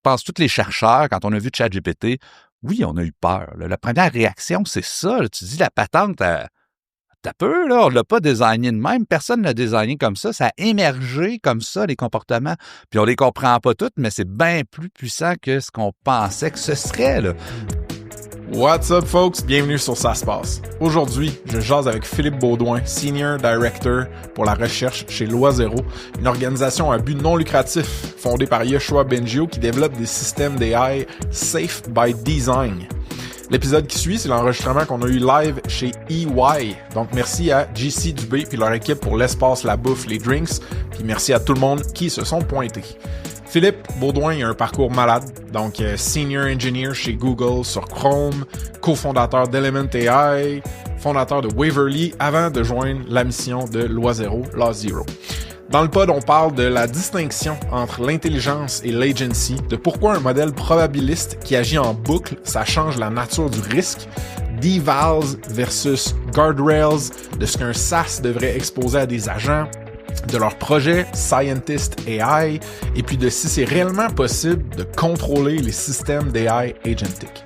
pense tous les chercheurs, quand on a vu ChatGPT, oui, on a eu peur. Là. La première réaction, c'est ça. Là. Tu dis, la patente, t'as peu, là, on ne l'a pas designé de même. Personne ne l'a designé comme ça. Ça a émergé comme ça, les comportements. Puis on les comprend pas toutes, mais c'est bien plus puissant que ce qu'on pensait que ce serait, là. What's up, folks? Bienvenue sur Ça se passe. Aujourd'hui, je jase avec Philippe Baudouin, Senior Director pour la recherche chez Loi0, une organisation à but non lucratif fondée par Yoshua Bengio qui développe des systèmes d'AI safe by design. L'épisode qui suit, c'est l'enregistrement qu'on a eu live chez EY. Donc, merci à JC Dubé puis leur équipe pour l'espace, la bouffe, les drinks. Puis merci à tout le monde qui se sont pointés. Philippe Baudouin a un parcours malade, donc Senior Engineer chez Google sur Chrome, cofondateur d'Element AI, fondateur de Waverly avant de joindre la mission de Loi0, Law Zero. Dans le pod, on parle de la distinction entre l'intelligence et l'agency, de pourquoi un modèle probabiliste qui agit en boucle, ça change la nature du risque, d'evals versus guardrails, de ce qu'un SaaS devrait exposer à des agents, de leur projet Scientist AI, et puis de si c'est réellement possible de contrôler les systèmes d'AI agentic.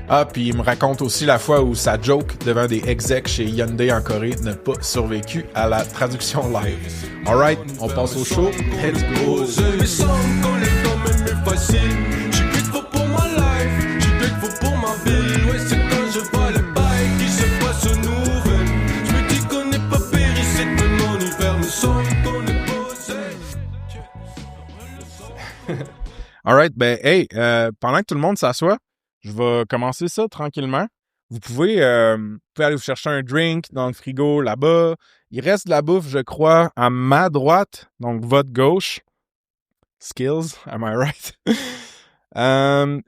Ah, puis il me raconte aussi la fois où sa joke devant des execs chez Hyundai en Corée n'a pas survécu à la traduction live. Alright, on passe au show. Let's go! Alright, ben hey, pendant que tout le monde s'assoit, je vais commencer ça tranquillement. Vous pouvez aller vous chercher un drink dans le frigo là-bas. Il reste de la bouffe, je crois, à ma droite, donc votre gauche. Skills, am I right?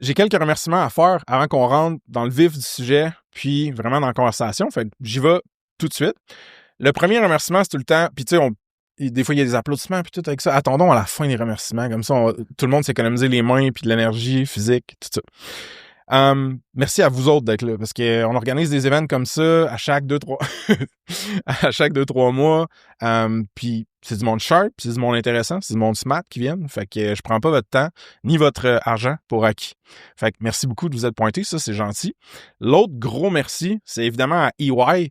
J'ai quelques remerciements à faire avant qu'on rentre dans le vif du sujet, puis vraiment dans la conversation. Fait que j'y vais tout de suite. Le premier remerciement, c'est tout le temps, puis tu sais, des fois, il y a des applaudissements puis tout avec ça. Attendons à la fin des remerciements. Comme ça, tout le monde s'est économisé les mains puis de l'énergie physique, tout ça. Merci à vous autres d'être là parce qu'on organise des événements comme ça à chaque 2-3 mois. Puis c'est du monde sharp, c'est du monde intéressant, c'est du monde smart qui viennent. Fait que je prends pas votre temps ni votre argent pour acquis. Fait que merci beaucoup de vous être pointés. Ça, c'est gentil. L'autre gros merci, c'est évidemment à EY.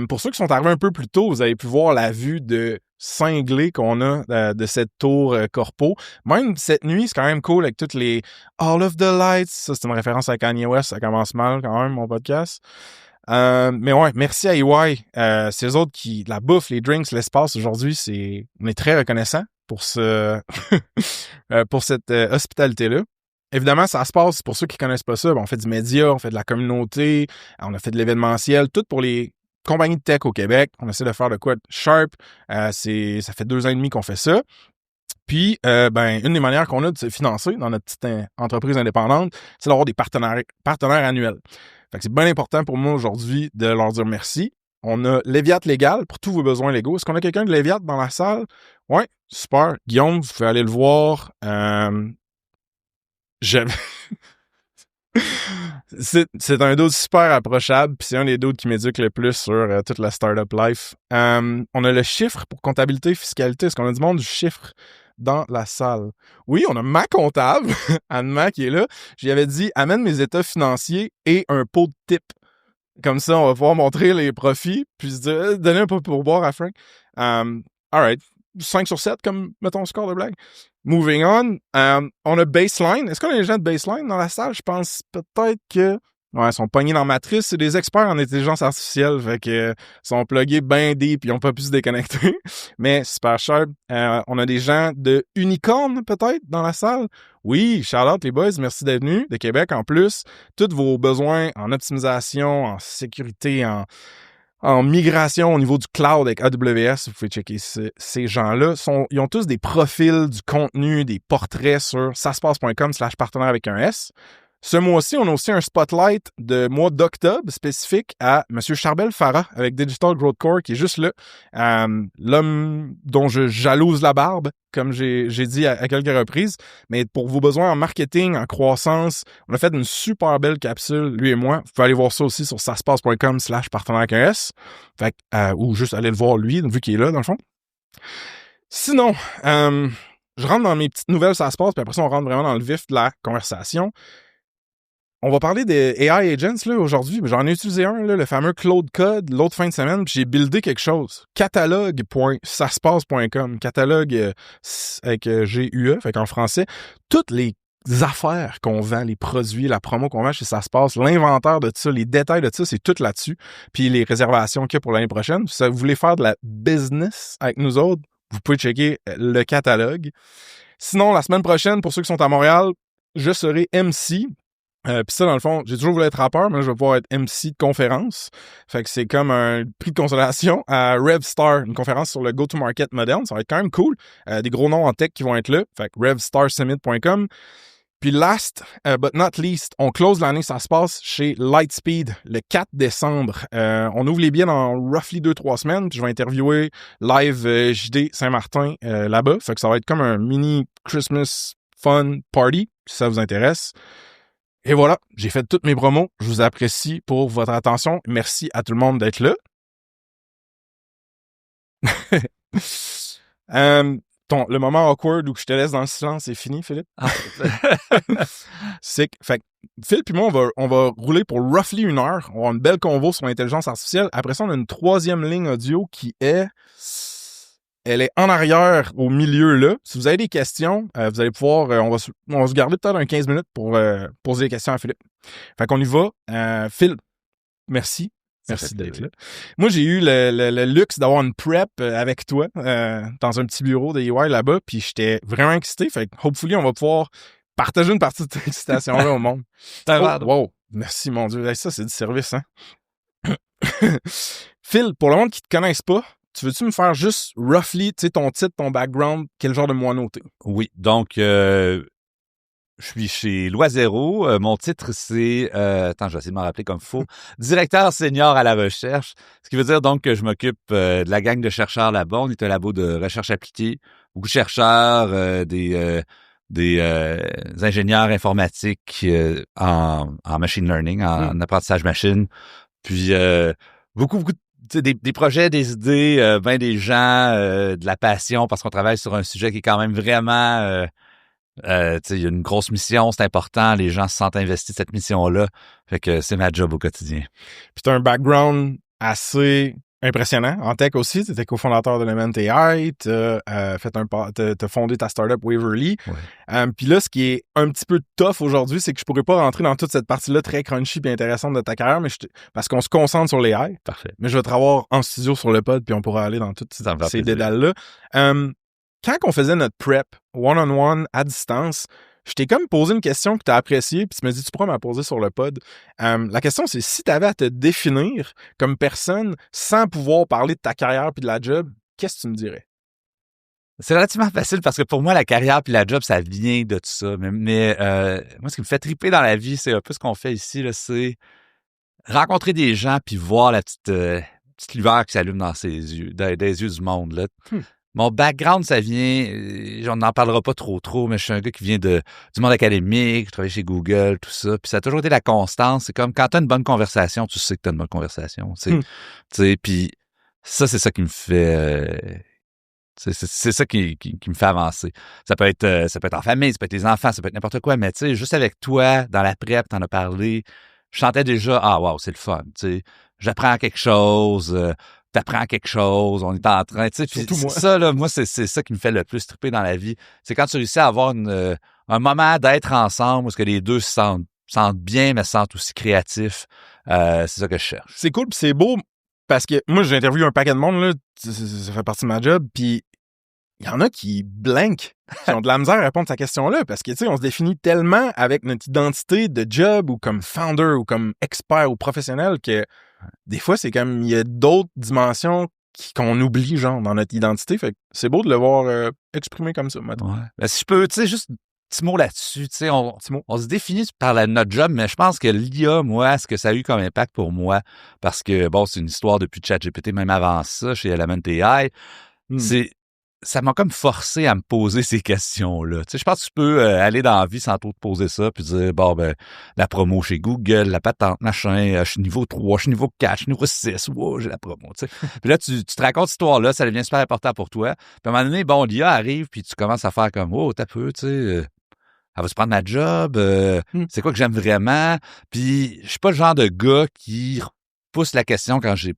Pour ceux qui sont arrivés un peu plus tôt, vous avez pu voir la vue de cinglé qu'on a de cette tour corpo. Même cette nuit, c'est quand même cool avec toutes les All of the Lights. Ça, c'est une référence à Kanye West. Ça commence mal quand même, mon podcast. Mais ouais, merci à EY. C'est eux autres qui, la bouffe, les drinks, l'espace aujourd'hui, on est très reconnaissants pour pour cette hospitalité-là. Évidemment, ça se passe, pour ceux qui connaissent pas ça, on fait du média, on fait de la communauté, on a fait de l'événementiel, tout pour les compagnie de tech au Québec. On essaie de faire de quoi sharp. Ça fait 2 ans et demi qu'on fait ça. Puis, une des manières qu'on a de se financer dans notre petite entreprise indépendante, c'est d'avoir des partenaires annuels. Fait que c'est bien important pour moi aujourd'hui de leur dire merci. On a Léviat Légal pour tous vos besoins légaux. Est-ce qu'on a quelqu'un de Léviat dans la salle? Ouais, super. Guillaume, vous pouvez aller le voir. C'est un dude super approchable, puis c'est un des dudes qui m'éduque le plus sur toute la startup life. On a le chiffre pour comptabilité, fiscalité. Est-ce qu'on a du monde du chiffre dans la salle? Oui, on a ma comptable, Anne-Ma, qui est là. J'y avais dit, amène mes états financiers et un pot de tip. Comme ça, on va pouvoir montrer les profits, puis se dire, donner un peu pour boire à Frank. Alright. 5 sur 7 comme, mettons, score de blague. Moving on. On a Baseline. Est-ce qu'on a des gens de Baseline dans la salle? Je pense peut-être que... Ouais, ils sont pognés dans Matrice. C'est des experts en intelligence artificielle. Fait que sont pluggés bien deep. Ils n'ont pas pu se déconnecter. Mais super sharp. On a des gens de Unicorn, peut-être, dans la salle. Oui, shout out les boys. Merci d'être venus. De Québec, en plus. Tous vos besoins en optimisation, en sécurité, en migration au niveau du cloud avec AWS, vous pouvez checker ces gens-là. Ils ont tous des profils, du contenu, des portraits sur saspace.com/partenaire avec un S. Ce mois-ci, on a aussi un spotlight de mois d'octobre spécifique à M. Charbel Farah avec Digital Growth Core qui est juste là. L'homme dont je jalouse la barbe, comme j'ai dit à quelques reprises. Mais pour vos besoins en marketing, en croissance, on a fait une super belle capsule, lui et moi. Vous pouvez aller voir ça aussi sur saspace.com/partenaire avec un S. Ou juste aller le voir lui, vu qu'il est là, dans le fond. Sinon, je rentre dans mes petites nouvelles, ça se passe, puis après ça, on rentre vraiment dans le vif de la conversation. On va parler des AI agents là, aujourd'hui. J'en ai utilisé un, là, le fameux Claude Code, l'autre fin de semaine, puis j'ai buildé quelque chose. Catalogue.saspace.com. Catalogue avec GUE, fait qu'en français, toutes les affaires qu'on vend, les produits, la promo qu'on vend chez Ça se passe, l'inventaire de ça, les détails de ça, c'est tout là-dessus. Puis les réservations qu'il y a pour l'année prochaine. Si vous voulez faire de la business avec nous autres, vous pouvez checker le catalogue. Sinon, la semaine prochaine, pour ceux qui sont à Montréal, je serai MC. Puis ça, dans le fond, j'ai toujours voulu être rappeur, mais là, je vais pouvoir être MC de conférence. Fait que c'est comme un prix de consolation à RevStar, une conférence sur le go-to-market moderne. Ça va être quand même cool. Des gros noms en tech qui vont être là. Fait que RevStarSummit.com. Puis last but not least, on close l'année, ça se passe chez Lightspeed le 4 décembre. On ouvre les billets dans roughly 2-3 semaines. Puis je vais interviewer live JD Saint-Martin là-bas. Fait que ça va être comme un mini Christmas fun party, si ça vous intéresse. Et voilà, j'ai fait toutes mes promos. Je vous apprécie pour votre attention. Merci à tout le monde d'être là. Le moment awkward où je te laisse dans le silence, c'est fini, Philippe? Ah. C'est que, fait que Phil puis moi, on va rouler pour roughly 1 heure. On va avoir une belle convo sur l'intelligence artificielle. Après ça, on a une 3e ligne audio qui est... Elle est en arrière, au milieu, là. Si vous avez des questions, vous allez pouvoir... on va se garder peut-être un 15 minutes pour poser des questions à Philippe. Fait qu'on y va. Phil, merci. Merci d'être là. Moi, j'ai eu le luxe d'avoir une prep avec toi dans un petit bureau de EY là-bas, puis j'étais vraiment excité. Fait que, hopefully, on va pouvoir partager une partie de cette excitation-là au monde. Wow! Merci, mon Dieu. Ça, c'est du service, hein? Phil, pour le monde qui te connaisse pas, tu veux-tu me faire juste roughly, tu sais, ton titre, ton background, quel genre de moineau t'es? Oui, donc je suis chez Loisero. Mon titre, c'est... attends, je vais essayer de m'en rappeler comme il faut. Directeur senior à la recherche. Ce qui veut dire donc que je m'occupe de la gang de chercheurs là-bas. On est un labo de recherche appliquée. Beaucoup de chercheurs, des ingénieurs informatiques en machine learning, en apprentissage machine. Puis beaucoup des projets, des idées, ben des gens, de la passion parce qu'on travaille sur un sujet qui est quand même vraiment... il y a une grosse mission, c'est important, les gens se sentent investis de cette mission-là. Fait que c'est ma job au quotidien. Puis t'as un background assez impressionnant en tech aussi. T'étais cofondateur d'Element AI, t'as fondé ta startup Waverly. Ouais. Puis là, ce qui est un petit peu tough aujourd'hui, c'est que je pourrais pas rentrer dans toute cette partie-là très crunchy et intéressante de ta carrière, mais parce qu'on se concentre sur les AI. Parfait. Mais je vais te revoir en studio sur le pod, puis on pourra aller dans toutes ces dédales-là. Quand on faisait notre prep one-on-one à distance, je t'ai comme posé une question que tu as appréciée, puis tu m'as dit, tu pourras me la poser sur le pod. La question, c'est si tu avais à te définir comme personne sans pouvoir parler de ta carrière puis de la job, qu'est-ce que tu me dirais? C'est relativement facile parce que pour moi, la carrière puis la job, ça vient de tout ça. Mais moi, ce qui me fait triper dans la vie, c'est un peu ce qu'on fait ici, là, c'est rencontrer des gens puis voir la petite lueur qui s'allume dans ses yeux, dans les yeux du monde, là. Mon background, ça vient, on n'en parlera pas trop, mais je suis un gars qui vient du monde académique, je travaille chez Google, tout ça, puis ça a toujours été la constance. C'est comme quand tu as une bonne conversation, tu sais que tu as une bonne conversation. Tu sais, puis ça, c'est ça qui me fait... c'est ça qui me fait avancer. Ça peut être en famille, ça peut être les enfants, ça peut être n'importe quoi, mais tu sais, juste avec toi, dans la prep, t'en as parlé, je sentais déjà, ah wow, c'est le fun, tu sais, j'apprends quelque chose... t'apprends quelque chose, on est en train, tu sais, puis ça, là, moi, c'est ça qui me fait le plus triper dans la vie. C'est quand tu réussis à avoir un moment d'être ensemble où est-ce que les deux se sentent bien, mais se sentent aussi créatifs. C'est ça que je cherche. C'est cool, puis c'est beau, parce que moi, j'ai interviewé un paquet de monde, là, ça fait partie de ma job, puis il y en a qui blankent, qui ont de la misère à répondre à cette question-là, parce que, tu sais, on se définit tellement avec notre identité de job, ou comme founder, ou comme expert, ou professionnel, que des fois, c'est comme, il y a d'autres dimensions qu'on oublie, genre, dans notre identité. Fait que c'est beau de le voir exprimé comme ça, maintenant. Ouais. Ben, si je peux, tu sais, juste un petit mot là-dessus, tu sais, on se définit par notre job, mais je pense que l'IA, moi, ce que ça a eu comme impact pour moi, parce que, bon, c'est une histoire depuis ChatGPT, même avant ça, chez Element AI, c'est ça m'a comme forcé à me poser ces questions-là. Tu sais, je pense que tu peux aller dans la vie sans trop te poser ça, puis dire, bon, ben, la promo chez Google, la patente, machin, je suis niveau 3, je suis niveau 4, je suis niveau 6, wow, j'ai la promo, tu sais. Puis là, tu te racontes cette histoire-là, ça devient super important pour toi. Puis à un moment donné, bon, l'IA arrive, puis tu commences à faire comme, oh, t'as peu, tu sais, elle va se prendre ma job, c'est quoi que j'aime vraiment. Puis je suis pas le genre de gars qui pousse la question quand je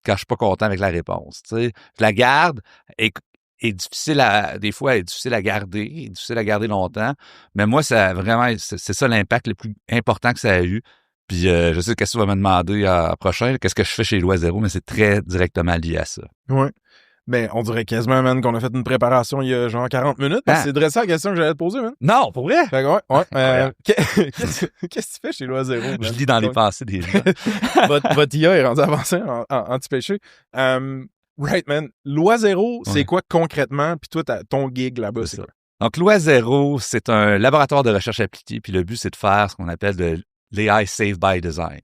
suis pas content avec la réponse, tu sais. Je la garde est difficile des fois, est difficile à garder, est difficile à garder longtemps. Mais moi, ça vraiment, c'est ça l'impact le plus important que ça a eu. Puis je sais qu'est-ce que tu vas me demander à prochain, qu'est-ce que je fais chez Loisero, mais c'est très directement lié à ça. Ouais. Ben, on dirait quasiment, man, qu'on a fait une préparation il y a genre 40 minutes. Parce que c'est dressé la question que j'allais te poser, man. Non, pour vrai? Fait que ouais. Qu'est-ce que tu fais chez Loisero, man? Je lis dans les pensées des gens. Votre IA est rendu avancé en anti-péché. Right, man. Loisero, c'est quoi concrètement? Puis toi, ton gig là-bas, c'est quoi? Donc, Loisero, c'est un laboratoire de recherche appliquée. Puis le but, c'est de faire ce qu'on appelle de l'AI Safe by Design.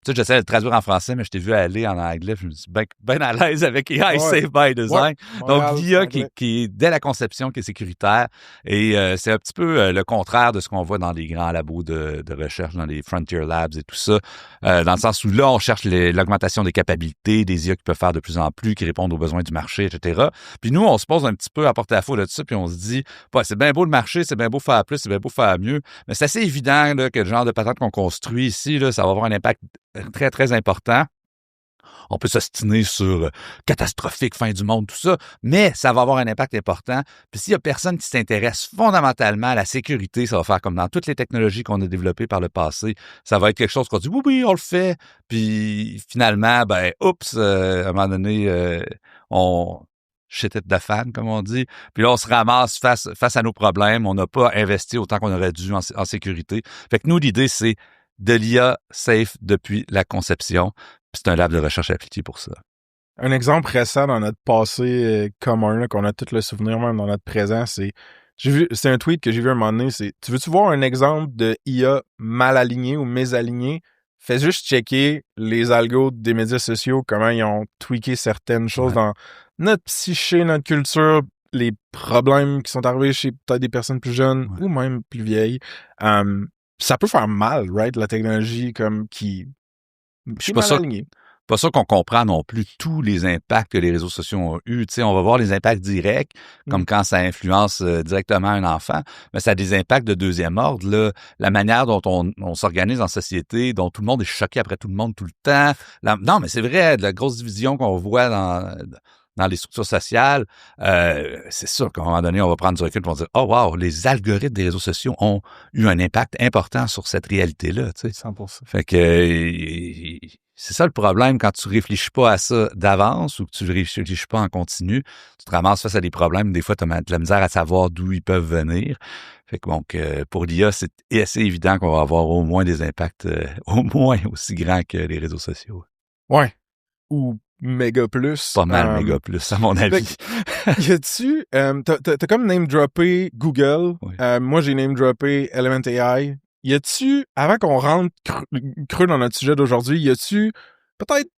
Tu sais, j'essaie de le traduire en français, mais je t'ai vu aller en anglais. Je me suis bien à l'aise avec AI Safe by Design. Donc, l'IA qui est, dès la conception, qui est sécuritaire. Et c'est un petit peu le contraire de ce qu'on voit dans les grands labos de recherche, dans les Frontier Labs et tout ça. Dans le sens où là, on cherche l'augmentation des capacités, des IA qui peuvent faire de plus en plus, qui répondent aux besoins du marché, etc. Puis nous, on se pose un petit peu à porte-à-faux de tout ça, puis on se dit, c'est bien beau le marché, c'est bien beau faire plus, c'est bien beau faire mieux. Mais c'est assez évident là, que le genre de patente qu'on construit ici, là, ça va avoir un impact très, très important. On peut s'ostiner sur catastrophique, fin du monde, tout ça, mais ça va avoir un impact important. Puis s'il y a personne qui s'intéresse fondamentalement à la sécurité, ça va faire comme dans toutes les technologies qu'on a développées par le passé. Ça va être quelque chose qu'on dit, oui, on le fait. Puis finalement, à un moment donné, on shit it the fan, comme on dit. Puis là, on se ramasse face à nos problèmes. On n'a pas investi autant qu'on aurait dû en sécurité. Fait que nous, l'idée, c'est de l'IA safe depuis la conception. Puis c'est un lab de recherche appliquée pour ça. Un exemple récent dans notre passé commun, là, qu'on a tout le souvenir même dans notre présent, c'est un tweet que j'ai vu un moment donné, c'est « Tu veux-tu voir un exemple de IA mal aligné ou mésaligné? Fais juste checker les algos des médias sociaux, comment ils ont tweaké certaines choses dans notre psyché, notre culture, les problèmes qui sont arrivés chez peut-être des personnes plus jeunes ou même plus vieilles. Ça peut faire mal, right? La technologie comme qui je suis pas sûr qu'on comprend non plus tous les impacts que les réseaux sociaux ont eu. Tu sais, on va voir les impacts directs, comme quand ça influence directement un enfant, mais ça a des impacts de deuxième ordre. Là. La manière dont on s'organise en société, dont tout le monde est choqué après tout le monde tout le temps. Non, mais c'est vrai, de la grosse division qu'on voit dans les structures sociales, c'est sûr qu'à un moment donné, on va prendre du recul et on va dire « Oh wow, les algorithmes des réseaux sociaux ont eu un impact important sur cette réalité-là. » Tu sais. 100%. Fait que c'est ça le problème quand tu réfléchis pas à ça d'avance ou que tu réfléchis pas en continu. Tu te ramasses face à des problèmes. Des fois, tu as de la misère à savoir d'où ils peuvent venir. Fait que donc, pour l'IA, c'est assez évident qu'on va avoir au moins des impacts au moins aussi grands que les réseaux sociaux. Ouais. Ou méga plus. Pas mal méga plus, à mon avis. Y a-tu... t'as comme name-droppé Google. Oui. Moi, j'ai name-droppé Element AI. Y a-tu, avant qu'on rentre creux dans notre sujet d'aujourd'hui, y a-tu peut-être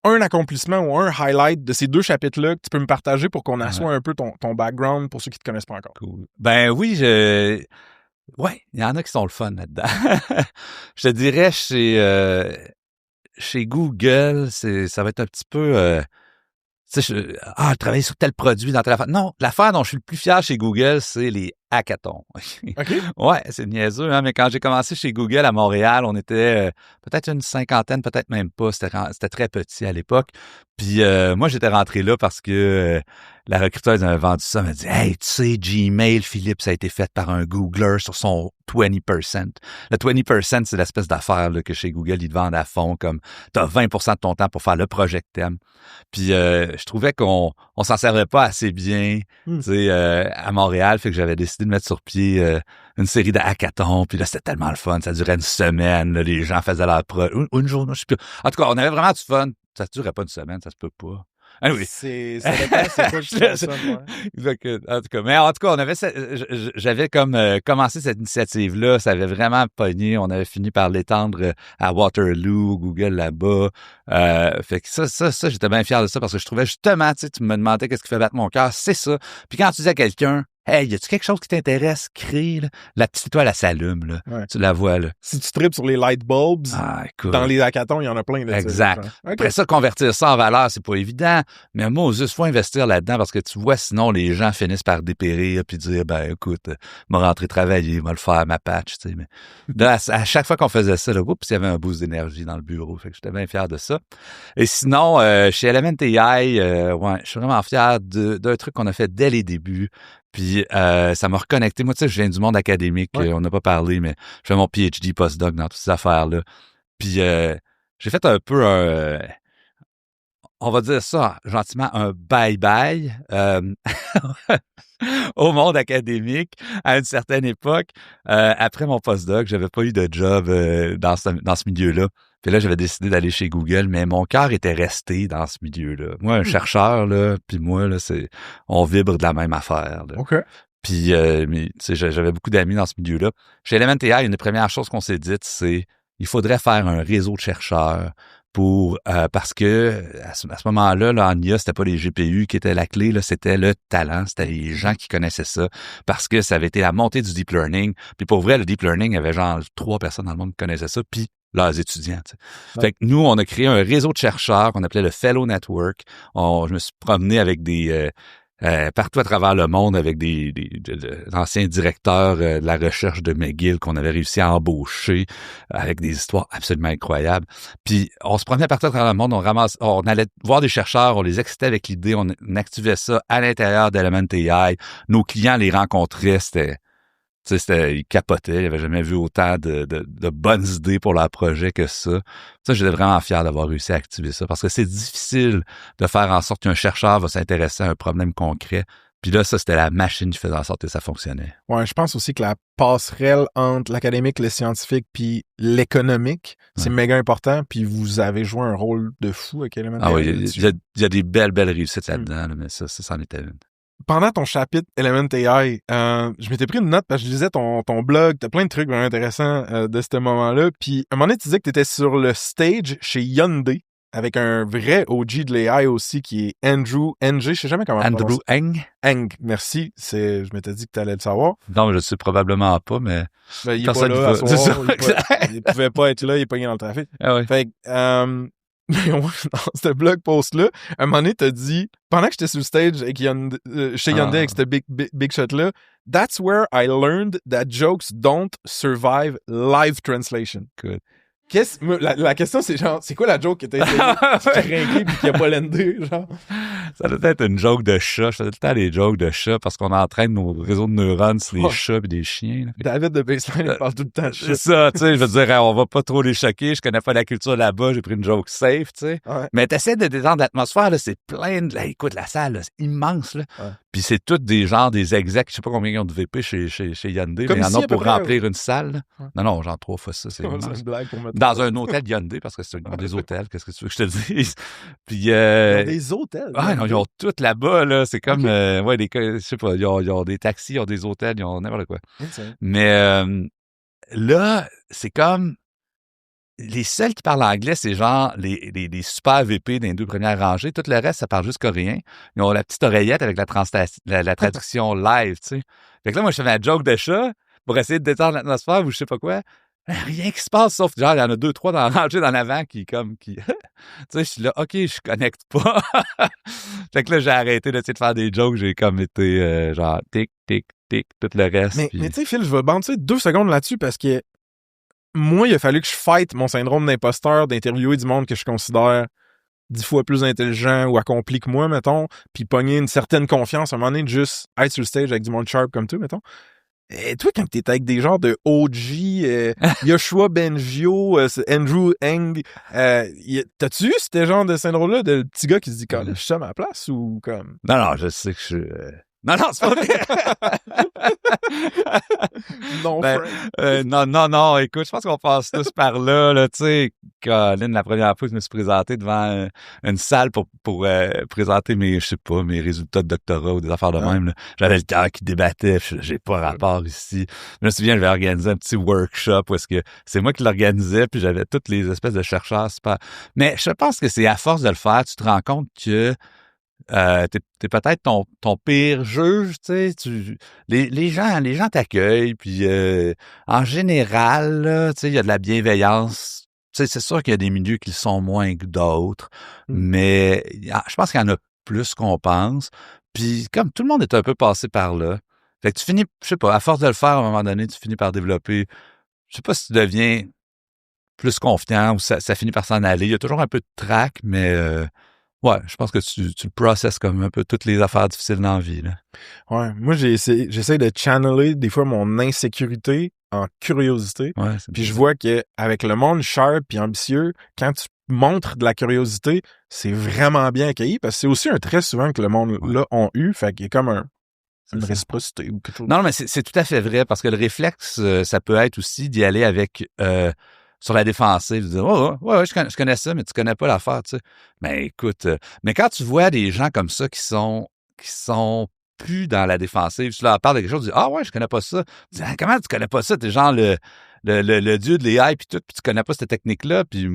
un accomplissement ou un highlight de ces deux chapitres-là que tu peux me partager pour qu'on assoie un peu ton background pour ceux qui te connaissent pas encore? Cool. Ben oui, ouais, il y en a qui sont le fun là-dedans. Je te dirais, chez Google, ça va être un petit peu... tu sais, travailler sur tel produit dans telle affaire. Non, l'affaire dont je suis le plus fier chez Google, c'est les hackathons. OK. Ouais, c'est niaiseux, hein, mais quand j'ai commencé chez Google à Montréal, on était peut-être une cinquantaine, peut-être même pas. C'était très petit à l'époque. Puis moi, j'étais rentré là parce que la recruteuse m'avait vendu ça. Elle m'a dit « Hey, tu sais, Gmail, Philippe, ça a été fait par un Googler sur son 20%. » Le 20%, c'est l'espèce d'affaire là, que chez Google, ils te vendent à fond, comme t'as 20% de ton temps pour faire le projet que t'aimes. Puis je trouvais qu'on s'en servait pas assez bien tu sais, à Montréal, fait que j'avais décidé de mettre sur pied une série de hackathons, puis là, c'était tellement le fun, ça durait une semaine, là, les gens faisaient leur une journée, je sais plus. En tout cas, on avait vraiment du fun. Ça durait pas une semaine, ça se peut pas. Anyway. Ça dépend, c'est quoi qui fonctionne, ouais. En tout cas, mais en tout cas, on avait j'avais comme commencé cette initiative-là, ça avait vraiment pogné, on avait fini par l'étendre à Waterloo, Google là-bas. Fait que ça, j'étais bien fier de ça parce que je trouvais justement, tu me demandais qu'est-ce qui fait battre mon cœur, c'est ça. Puis quand tu dis à quelqu'un, hey, y a-tu quelque chose qui t'intéresse? Crée, là. La petite étoile, elle s'allume, là. Ouais. Tu la vois, là. Si tu tripes sur les light bulbs, écoute. dans les hackathons, il y en a plein de ça. Exact. Okay. Après ça, convertir ça en valeur, c'est pas évident. Mais moi, juste, faut investir là-dedans parce que tu vois, sinon, les gens finissent par dépérir puis dire, ben, écoute, m'a rentré travailler, m'a le faire ma patch, tu sais. Mais là, à chaque fois qu'on faisait ça, là, oups, il y avait un boost d'énergie dans le bureau. Fait que j'étais bien fier de ça. Et sinon, chez Element AI, ouais, je suis vraiment fier d'un truc qu'on a fait dès les débuts. Puis ça m'a reconnecté. Moi, tu sais, je viens du monde académique. Ouais. On n'a pas parlé, mais je fais mon PhD postdoc dans toutes ces affaires-là. Puis j'ai fait un peu on va dire ça gentiment, un bye-bye au monde académique à une certaine époque. Après mon postdoc, j'avais pas eu de job dans ce milieu-là. Puis là, j'avais décidé d'aller chez Google, mais mon cœur était resté dans ce milieu-là. Moi, un chercheur, là, puis moi, là, on vibre de la même affaire. Là. OK. Puis, mais, tu sais, j'avais beaucoup d'amis dans ce milieu-là. Chez Element AI, une des premières choses qu'on s'est dites, c'est il faudrait faire un réseau de chercheurs parce que à ce moment-là, là, en IA, c'était pas les GPU qui étaient la clé, là, c'était le talent, c'était les gens qui connaissaient ça, parce que ça avait été la montée du deep learning. Puis pour vrai, le deep learning, il y avait genre 3 personnes dans le monde qui connaissaient ça, puis leurs étudiants. Tu sais. Ouais. Fait que nous, on a créé un réseau de chercheurs qu'on appelait le Fellow Network. Je me suis promené avec des partout à travers le monde avec des anciens directeurs de la recherche de McGill qu'on avait réussi à embaucher avec des histoires absolument incroyables. Puis on se promenait partout à travers le monde, on allait voir des chercheurs, on les excitait avec l'idée, on activait ça à l'intérieur d'Element AI. Nos clients les rencontraient, ils capotaient, ils n'avaient jamais vu autant de bonnes idées pour leur projet que ça. Ça, j'étais vraiment fier d'avoir réussi à activer ça parce que c'est difficile de faire en sorte qu'un chercheur va s'intéresser à un problème concret. Puis là, ça, c'était la machine qui faisait en sorte que ça fonctionnait. Ouais, je pense aussi que la passerelle entre l'académique, le scientifique puis l'économique, c'est méga important. Puis vous avez joué un rôle de fou avec Element. Ah oui, il y a des belles réussites là-dedans, là, mais ça c'en était une. Pendant ton chapitre Element AI, je m'étais pris une note parce que je lisais ton blog, t'as plein de trucs vraiment intéressants de ce moment-là. Puis à un moment donné, tu disais que t'étais sur le stage chez Hyundai avec un vrai OG de l'AI aussi qui est Andrew Ng, je sais jamais comment Andrew Ng. Ng, merci. Je m'étais dit que t'allais le savoir. Non, je le sais probablement pas, mais ben, il est pas là à soir, il pouvait pas être là, il est pogné dans le trafic. Ah oui. Fait que mais dans ce blog post-là, à un moment donné, t'as dit, pendant que j'étais sur le stage avec chez Hyundai avec ce big shot-là, that's where I learned that jokes don't survive live translation. Good. La question, c'est genre, c'est quoi la joke que t'as essayé et qui a pas landé, genre? Ça doit être une joke de chat. Je faisais tout le temps des jokes de chat parce qu'on entraîne nos réseaux de neurones sur les chats et des chiens. Là. David de Baseline, il parle tout le temps de chat. C'est ça, tu sais, je veux dire, on va pas trop les choquer. Je connais pas la culture là-bas. J'ai pris une joke safe, tu sais. Ouais. Mais t'essaies de détendre l'atmosphère, là. C'est plein de... Là, écoute, la salle, là, c'est immense, là. Ouais. Puis c'est tous des execs, je sais pas combien ils ont de VP chez Hyundai, mais il y en a pour remplir une salle. Ouais. Non, genre 3 fois ça, c'est une blague pour mettre dans un hôtel Hyundai, parce que c'est des hôtels, qu'est-ce que tu veux que je te dise? Puis, ils ont des hôtels? Ah, non, ils ont tout là-bas, là. C'est comme, ouais, je sais pas, ils ont des taxis, ils ont des hôtels, ils ont n'importe quoi. Mais là, c'est comme, les seuls qui parlent anglais, c'est genre les super VP des 2 premières rangées. Tout le reste, ça parle juste coréen. Ils ont la petite oreillette avec la traduction live, tu sais. Fait que là, moi, je fais ma joke de chat pour essayer de détendre l'atmosphère ou je sais pas quoi. Rien qui se passe, sauf genre, il y en a 2-3 dans la rangée d'en avant qui tu sais, je suis là, OK, je connecte pas. Fait que là, j'ai arrêté d'essayer de faire des jokes. J'ai comme été genre tic, tic, tic, tout le reste. Mais tu sais, Phil, je vais banter 2 secondes là-dessus parce que moi, il a fallu que je fight mon syndrome d'imposteur, d'interviewer du monde que je considère 10 fois plus intelligent ou accompli que moi, mettons, puis pogner une certaine confiance à un moment donné de juste être sur le stage avec du monde sharp comme toi, mettons. Et toi, quand t'es avec des genres de OG, Yoshua Bengio, Andrew Ng, t'as-tu eu ce genre de syndrome-là de petit gars qui se dit, quand je suis à ma place ou comme... Non, je sais que je suis... Non, c'est pas vrai! Non, Ben, non, écoute, je pense qu'on passe tous par là, tu sais. Colin, la première fois que je me suis présenté devant une salle pour présenter je sais pas, mes résultats de doctorat ou des affaires de même, là, j'avais le cœur qui débattait, j'ai pas rapport ici. Je me souviens, j'avais organisé un petit workshop où est-ce que c'est moi qui l'organisais, puis j'avais toutes les espèces de chercheurs super. Mais je pense que c'est à force de le faire, tu te rends compte que t'es peut-être ton pire juge, tu sais, les gens t'accueillent, puis en général, là, tu sais, il y a de la bienveillance. Tu sais, c'est sûr qu'il y a des milieux qui le sont moins que d'autres, mais je pense qu'il y en a plus qu'on pense. Puis comme tout le monde est un peu passé par là, fait que tu finis, je sais pas, à force de le faire, à un moment donné, tu finis par développer, je sais pas si tu deviens plus confiant ou ça finit par s'en aller. Il y a toujours un peu de trac, mais ouais, je pense que tu le processes comme un peu toutes les affaires difficiles dans la vie, là. Ouais, moi j'essaie de channeler des fois mon insécurité en curiosité. Ouais, Puis je vois que avec le monde sharp et ambitieux, quand tu montres de la curiosité, c'est vraiment bien accueilli parce que c'est aussi un trait souvent que le monde là ont eu, fait qu'il y a comme une réciprocité ou quelque chose. Non, mais c'est tout à fait vrai parce que le réflexe, ça peut être aussi d'y aller avec sur la défensive, de dire ouais, je connais ça, mais tu connais pas l'affaire, tu sais. Mais écoute, mais quand tu vois des gens comme ça qui sont plus dans la défensive, tu leur parles de quelque chose, tu dis ah ouais, je connais pas ça. Tu dis ah, comment tu connais pas ça? T'es genre le dieu de l'AI puis tout, puis tu connais pas cette technique-là, puis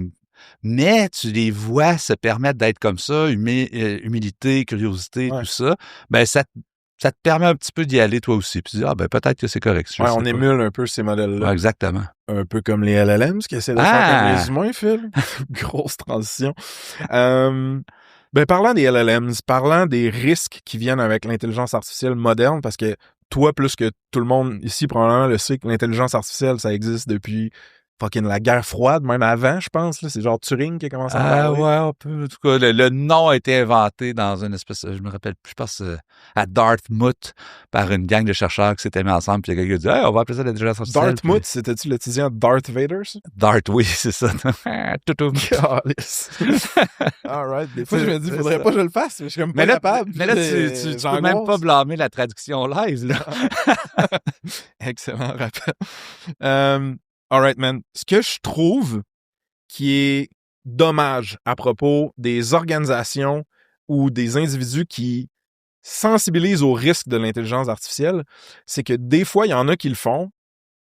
mais tu les vois se permettre d'être comme ça, humilité, curiosité, tout ça, ben ça te permet un petit peu d'y aller toi aussi. Puis ben peut-être que c'est correct. Ouais, on émule un peu ces modèles-là. Ouais, exactement. Un peu comme les LLMs qui essaient de faire comme les humains, Phil. Grosse transition. Ben parlant des LLMs, parlant des risques qui viennent avec l'intelligence artificielle moderne, parce que toi, plus que tout le monde ici, probablement le sait que l'intelligence artificielle, ça existe depuis fucking la guerre froide, même avant, je pense. Là, c'est genre Turing qui a commencé à en parler. Ouais, un peu. En tout cas, le nom a été inventé dans une espèce, je me rappelle plus, je pense à Dartmouth par une gang de chercheurs qui s'étaient mis ensemble. Puis il y a quelqu'un qui a dit, hey, on va appeler ça l'intelligence artificielle. Dartmouth, c'était-tu l'étudiant Darth Vader, ça? Dart, oui, c'est ça. All right. Des fois, je me dis, il faudrait pas que je le fasse, mais je suis comme pas capable. Mais là, tu peux même pas blâmer la traduction live, là. Excellent rappel. All right, man. Ce que je trouve qui est dommage à propos des organisations ou des individus qui sensibilisent au risque de l'intelligence artificielle, c'est que des fois, il y en a qui le font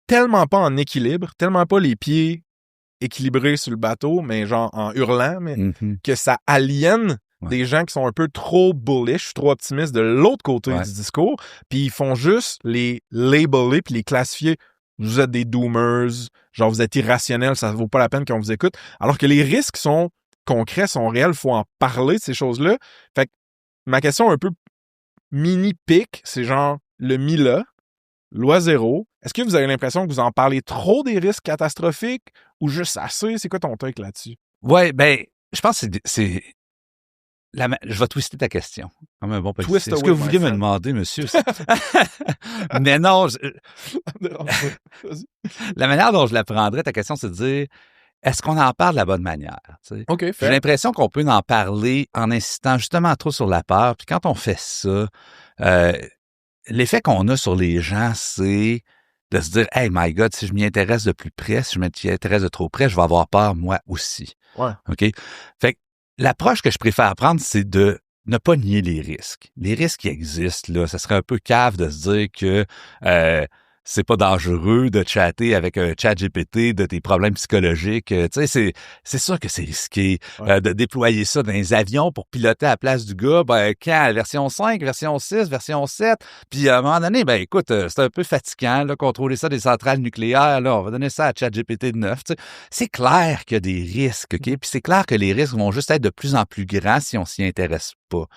tellement pas en équilibre, tellement pas les pieds équilibrés sur le bateau, mais genre en hurlant, mais que ça aliène des gens qui sont un peu trop bullish, trop optimistes de l'autre côté du discours, puis ils font juste les labeler puis les classifier. Vous êtes des doomers, genre vous êtes irrationnels, ça vaut pas la peine qu'on vous écoute. Alors que les risques sont concrets, sont réels, faut en parler de ces choses-là. Fait que ma question un peu mini-pic, c'est genre le Mila, loi zéro. Est-ce que vous avez l'impression que vous en parlez trop des risques catastrophiques ou juste assez? C'est quoi ton take là-dessus? Ouais, ben, je pense que c'est je vais twister ta question. Comme un bon policier. Est-ce que vous voulez me demander, monsieur? Mais non. La manière dont je la prendrais, ta question, c'est de dire, est-ce qu'on en parle de la bonne manière? Okay, j'ai l'impression qu'on peut en parler en insistant justement trop sur la peur. Puis quand on fait ça, l'effet qu'on a sur les gens, c'est de se dire, hey, my God, si je m'y intéresse de plus près, si je m'y intéresse de trop près, je vais avoir peur moi aussi. Ouais. OK? Fait que l'approche que je préfère prendre, c'est de ne pas nier les risques. Les risques qui existent, là, ça serait un peu cave de se dire que c'est pas dangereux de chatter avec un chat GPT de tes problèmes psychologiques. Tu sais, c'est sûr que c'est risqué de déployer ça dans les avions pour piloter à la place du gars. Ben, quand? Version 5, version 6, version 7. Puis à un moment donné, ben écoute, c'est un peu fatigant, là, contrôler ça des centrales nucléaires. Là, on va donner ça à chat GPT de 9. Tu sais. C'est clair qu'il y a des risques, OK? Puis c'est clair que les risques vont juste être de plus en plus grands si on s'y intéresse pas.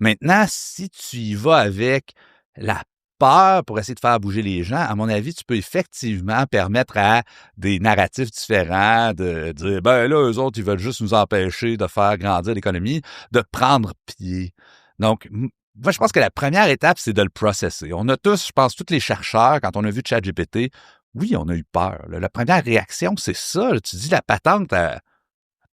Maintenant, si tu y vas avec la peur pour essayer de faire bouger les gens, à mon avis, tu peux effectivement permettre à des narratifs différents de dire, ben là, eux autres, ils veulent juste nous empêcher de faire grandir l'économie, de prendre pied. Donc, moi, je pense que la première étape, c'est de le processer. On a tous, je pense, tous les chercheurs, quand on a vu ChatGPT, oui, on a eu peur. Là. La première réaction, c'est ça. Là. Tu dis, la patente,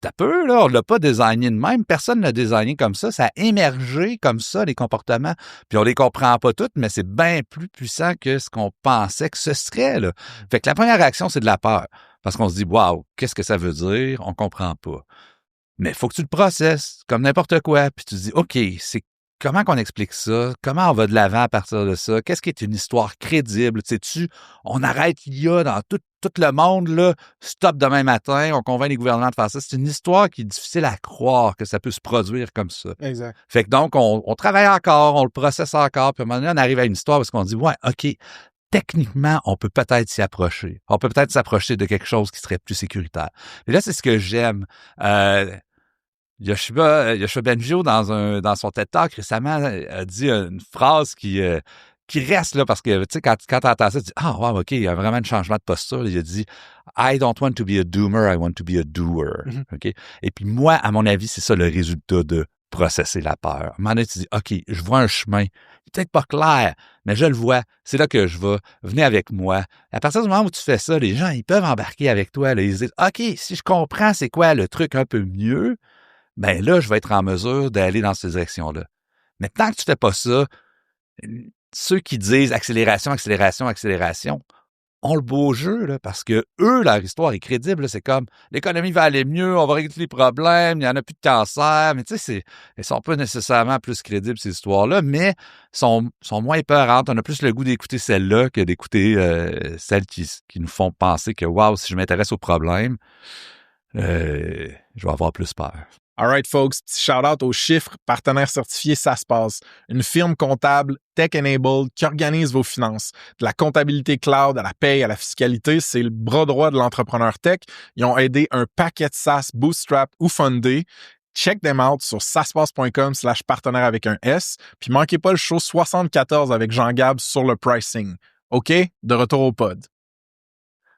T'as peu, là, on l'a pas designé de même. Personne l'a designé comme ça. Ça a émergé comme ça, les comportements. Puis on les comprend pas toutes, mais c'est bien plus puissant que ce qu'on pensait que ce serait, là. Fait que la première réaction, c'est de la peur. Parce qu'on se dit, waouh, qu'est-ce que ça veut dire? On comprend pas. Mais il faut que tu le processes, comme n'importe quoi. Puis tu te dis, OK, c'est comment qu'on explique ça? Comment on va de l'avant à partir de ça? Qu'est-ce qui est une histoire crédible? Sais-tu, on arrête l'IA dans tout le monde, là. Stop demain matin, on convainc les gouvernements de faire ça. C'est une histoire qui est difficile à croire que ça peut se produire comme ça. Exact. Fait que donc, on travaille encore, on le processe encore, puis à un moment donné, on arrive à une histoire parce qu'on dit, ouais, OK, techniquement, on peut peut-être s'y approcher. On peut peut-être s'approcher de quelque chose qui serait plus sécuritaire. Et là, c'est ce que j'aime. Yoshua Bengio, dans son TED Talk récemment, a dit une phrase qui reste là parce que, tu sais, quand tu entends ça, tu dis, ah, wow, OK, il y a vraiment un changement de posture. Il a dit, I don't want to be a doomer, I want to be a doer. OK? Et puis, moi, à mon avis, c'est ça le résultat de processer la peur. À un moment donné, tu dis, OK, je vois un chemin. Il est peut-être pas clair, mais je le vois. C'est là que je vais. Venez avec moi. À partir du moment où tu fais ça, les gens, ils peuvent embarquer avec toi. Là. Ils disent, OK, si je comprends c'est quoi le truc un peu mieux, ben là, je vais être en mesure d'aller dans cette direction-là. Mais tant que tu fais pas ça, ceux qui disent accélération, accélération, accélération, ont le beau jeu, là, parce que eux, leur histoire est crédible. Là, c'est comme, l'économie va aller mieux, on va régler tous les problèmes, il n'y en a plus de cancer. Mais tu sais, elles sont pas nécessairement plus crédibles, ces histoires-là, mais sont moins épeurantes. On a plus le goût d'écouter celles-là que d'écouter celles qui nous font penser que, waouh, si je m'intéresse au problème, je vais avoir plus peur. All right, folks, petit shout-out aux chiffres, partenaires certifiés, ça se passe. Une firme comptable tech-enabled qui organise vos finances. De la comptabilité cloud à la paye, à la fiscalité, c'est le bras droit de l'entrepreneur tech. Ils ont aidé un paquet de SaaS bootstrap ou fundé. Check them out sur saspace.com/partenaire avec un S. Puis manquez pas le show 74 avec Jean-Gab sur le pricing. OK? De retour au pod.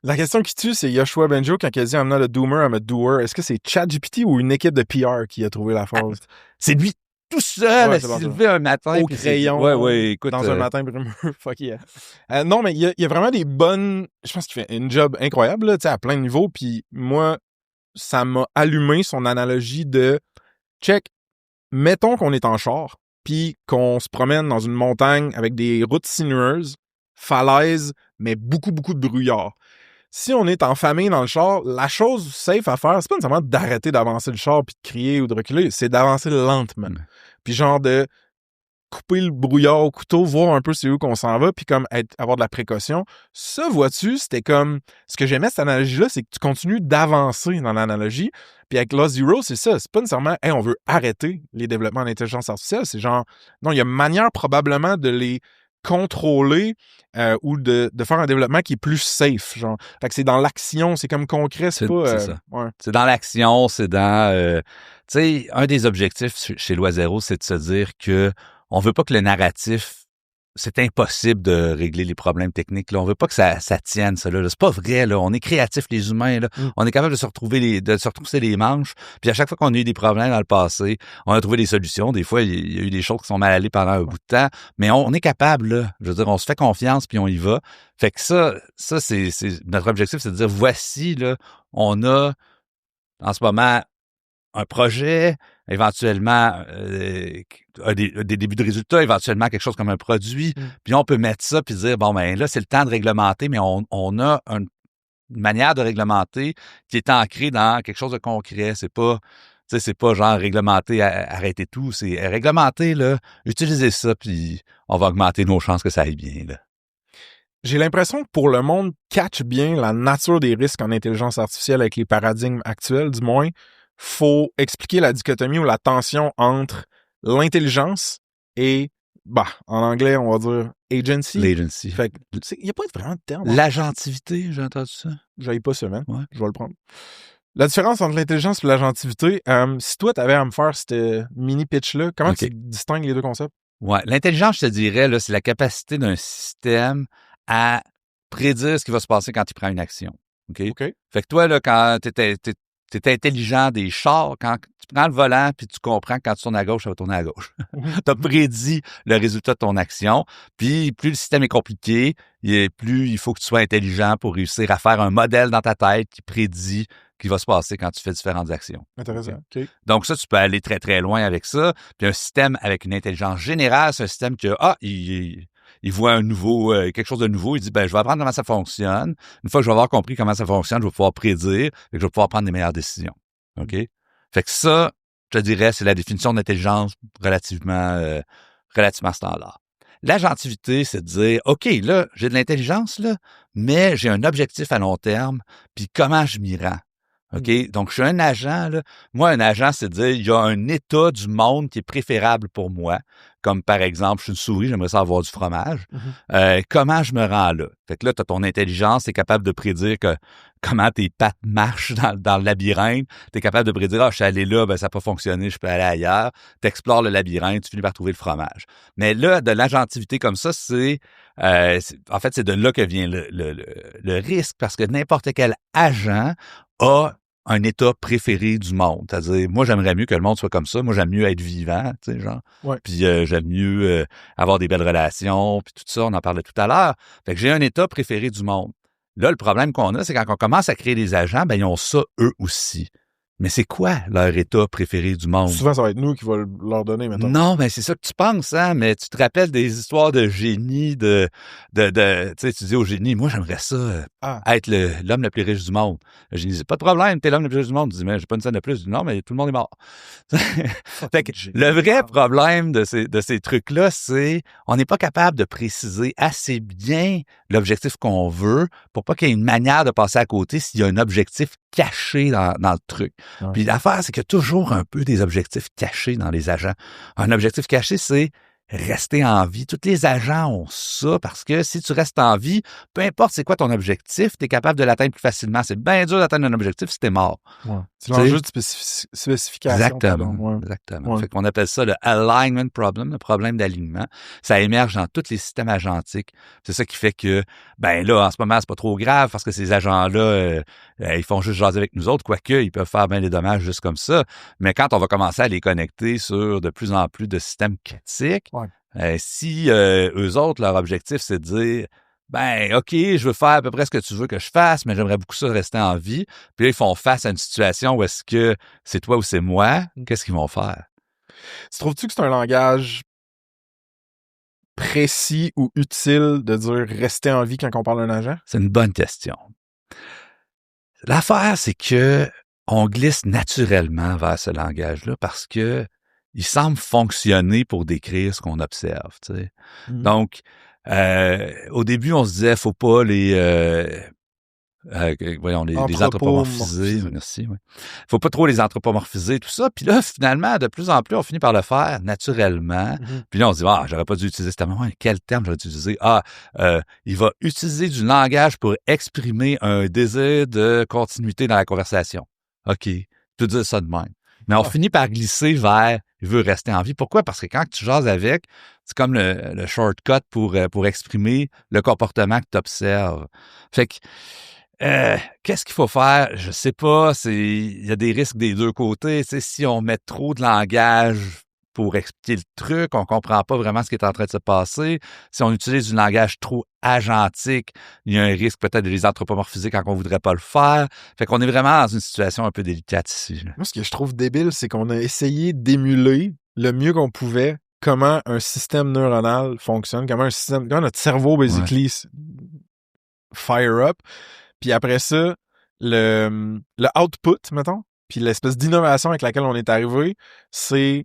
La question qui tue, c'est Yoshua Bengio quand il a dit « I'm not a doomer, I'm a doer ». Est-ce que c'est ChatGPT ou une équipe de PR qui a trouvé la phrase? C'est lui tout seul à s'y lever un matin. Au crayon. Écoute, dans un matin brumeux. Fuck yeah. Non, mais il y a vraiment des bonnes... Je pense qu'il fait une job incroyable, là, à plein de niveaux. Puis moi, ça m'a allumé son analogie de « check, mettons qu'on est en char, puis qu'on se promène dans une montagne avec des routes sinueuses, falaises, mais beaucoup, beaucoup de brouillard. » Si on est en famille dans le char, la chose safe à faire, c'est pas nécessairement d'arrêter d'avancer le char puis de crier ou de reculer, c'est d'avancer lentement. Puis genre de couper le brouillard au couteau, voir un peu c'est où qu'on s'en va, puis comme avoir de la précaution. Ça, vois-tu, c'était comme... Ce que j'aimais cette analogie-là, c'est que tu continues d'avancer dans l'analogie. Puis avec Lost Zero, c'est ça. C'est pas nécessairement, on veut arrêter les développements d'intelligence artificielle. C'est genre, non, il y a une manière probablement de les contrôler ou de faire un développement qui est plus safe, genre. Fait que c'est dans l'action, c'est comme concret, c'est pas... C'est ça. Ouais. C'est dans l'action, c'est dans... tu sais, un des objectifs chez Loisero, c'est de se dire que on veut pas que le narratif... C'est impossible de régler les problèmes techniques. Là. On veut pas que ça tienne, ça. Là. C'est pas vrai. Là. On est créatifs, les humains. Là. On est capable de se retrousser les manches. Puis à chaque fois qu'on a eu des problèmes dans le passé, on a trouvé des solutions. Des fois, il y a eu des choses qui sont mal allées pendant un bout de temps. Mais on est capable. Là. Je veux dire, on se fait confiance puis on y va. Fait que ça c'est notre objectif, c'est de dire, voici, là, on a en ce moment un projet, éventuellement des débuts de résultats, éventuellement quelque chose comme un produit, puis on peut mettre ça puis dire, bon, ben là, c'est le temps de réglementer, mais on a une manière de réglementer qui est ancrée dans quelque chose de concret. C'est pas genre réglementer, arrêter tout. C'est réglementer, là, utiliser ça, puis on va augmenter nos chances que ça aille bien, là. J'ai l'impression que pour le monde catch bien la nature des risques en intelligence artificielle avec les paradigmes actuels, du moins, faut expliquer la dichotomie ou la tension entre l'intelligence et, en anglais, on va dire agency. L'agency. Fait que, il n'y a pas vraiment de terme. L'agentivité, j'ai entendu ça. J'aille pas ça, man. Ouais. Je vais le prendre. La différence entre l'intelligence et l'agentivité, si toi, tu avais à me faire cette mini pitch-là, comment tu distingues les deux concepts? Ouais. L'intelligence, je te dirais, là, c'est la capacité d'un système à prédire ce qui va se passer quand il prend une action. OK? Fait que toi, là, quand t'es intelligent des chars, quand tu prends le volant puis tu comprends que quand tu tournes à gauche, ça va tourner à gauche. Tu as prédit le résultat de ton action. Puis plus le système est compliqué, plus il faut que tu sois intelligent pour réussir à faire un modèle dans ta tête qui prédit qui va se passer quand tu fais différentes actions. Intéressant. OK. Donc ça, tu peux aller très, très loin avec ça. Puis un système avec une intelligence générale, c'est un système que, il voit un nouveau, quelque chose de nouveau, il dit, je vais apprendre comment ça fonctionne. Une fois que je vais avoir compris comment ça fonctionne, je vais pouvoir prédire et que je vais pouvoir prendre des meilleures décisions. OK? Fait que ça, je te dirais, c'est la définition d'intelligence relativement standard. L'agentivité, c'est de dire, OK, là, j'ai de l'intelligence, là, mais j'ai un objectif à long terme, puis comment je m'y rends? OK? Donc, je suis un agent, là. Moi, un agent, c'est de dire, il y a un état du monde qui est préférable pour moi. Comme, par exemple, je suis une souris, j'aimerais ça avoir du fromage. Comment je me rends là? Fait que là, tu as ton intelligence, tu es capable de prédire comment tes pattes marchent dans le labyrinthe. Tu es capable de prédire, je suis allé là, ça n'a pas fonctionné, je peux aller ailleurs. Tu explores le labyrinthe, tu finis par trouver le fromage. Mais là, de l'agentivité comme ça, en fait, c'est de là que vient le risque, parce que n'importe quel agent a un état préféré du monde. C'est-à-dire, moi, j'aimerais mieux que le monde soit comme ça. Moi, j'aime mieux être vivant, tu sais, genre. Ouais. Puis j'aime mieux avoir des belles relations, puis tout ça, on en parlait tout à l'heure. Fait que j'ai un état préféré du monde. Là, le problème qu'on a, c'est quand on commence à créer des agents, ils ont ça eux aussi. Mais c'est quoi leur état préféré du monde? Souvent, ça va être nous qui va leur donner, maintenant. Non, c'est ça que tu penses, hein, mais tu te rappelles des histoires de génie, tu sais, tu dis au génie, moi, j'aimerais ça être l'homme le plus riche du monde. Le génie dit, pas de problème, t'es l'homme le plus riche du monde. Tu dis, mais j'ai pas une scène de plus. Je dis, non, mais tout le monde est mort. Fait que le vrai problème de ces trucs-là, c'est on n'est pas capable de préciser assez bien l'objectif qu'on veut pour pas qu'il y ait une manière de passer à côté s'il y a un objectif caché dans le truc. Ouais. Puis l'affaire, c'est qu'il y a toujours un peu des objectifs cachés dans les agents. Un objectif caché, c'est rester en vie. Tous les agents ont ça parce que si tu restes en vie, peu importe c'est quoi ton objectif, tu es capable de l'atteindre plus facilement. C'est bien dur d'atteindre un objectif si t'es mort. Ouais. C'est l'enjeu de spécification. Exactement. Ouais. Exactement. Ouais. Fait qu'on appelle ça le alignment problem, le problème d'alignement. Ça émerge dans tous les systèmes agentiques. C'est ça qui fait que, là, en ce moment, c'est pas trop grave parce que ces agents-là, ils font juste jaser avec nous autres, quoique ils peuvent faire bien des dommages juste comme ça. Mais quand on va commencer à les connecter sur de plus en plus de systèmes critiques, si eux autres, leur objectif, c'est de dire OK, je veux faire à peu près ce que tu veux que je fasse, mais j'aimerais beaucoup ça rester en vie. Puis là, ils font face à une situation où est-ce que c'est toi ou c'est moi, qu'est-ce qu'ils vont faire? Tu trouves-tu que c'est un langage précis ou utile de dire rester en vie quand on parle d'un agent? C'est une bonne question. L'affaire, c'est que on glisse naturellement vers ce langage-là parce que il semble fonctionner pour décrire ce qu'on observe, tu sais. Donc, au début, on se disait, faut pas les anthropomorphiser. Merci, oui. Faut pas trop les anthropomorphiser, tout ça. Puis là, finalement, de plus en plus, on finit par le faire naturellement. Puis là, on se dit, j'aurais pas dû utiliser ce terme. Quel terme j'aurais dû utiliser? Il va utiliser du langage pour exprimer un désir de continuité dans la conversation. OK, tu peux dire ça de même. Mais on finit par glisser vers « il veut rester en vie ». Pourquoi? Parce que quand tu jases avec, c'est comme le shortcut pour exprimer le comportement que tu observes. Fait que, qu'est-ce qu'il faut faire? Je sais pas. Il y a des risques des deux côtés. Tu sais, si on met trop de langage pour expliquer le truc, on comprend pas vraiment ce qui est en train de se passer. Si on utilise du langage trop agentique, il y a un risque peut-être de les anthropomorphiser quand on voudrait pas le faire. Fait qu'on est vraiment dans une situation un peu délicate ici. Là. Moi, ce que je trouve débile, c'est qu'on a essayé d'émuler le mieux qu'on pouvait comment un système neuronal fonctionne, comment notre cerveau, basically, fire up. Puis après ça, le output, mettons, puis l'espèce d'innovation avec laquelle on est arrivé, c'est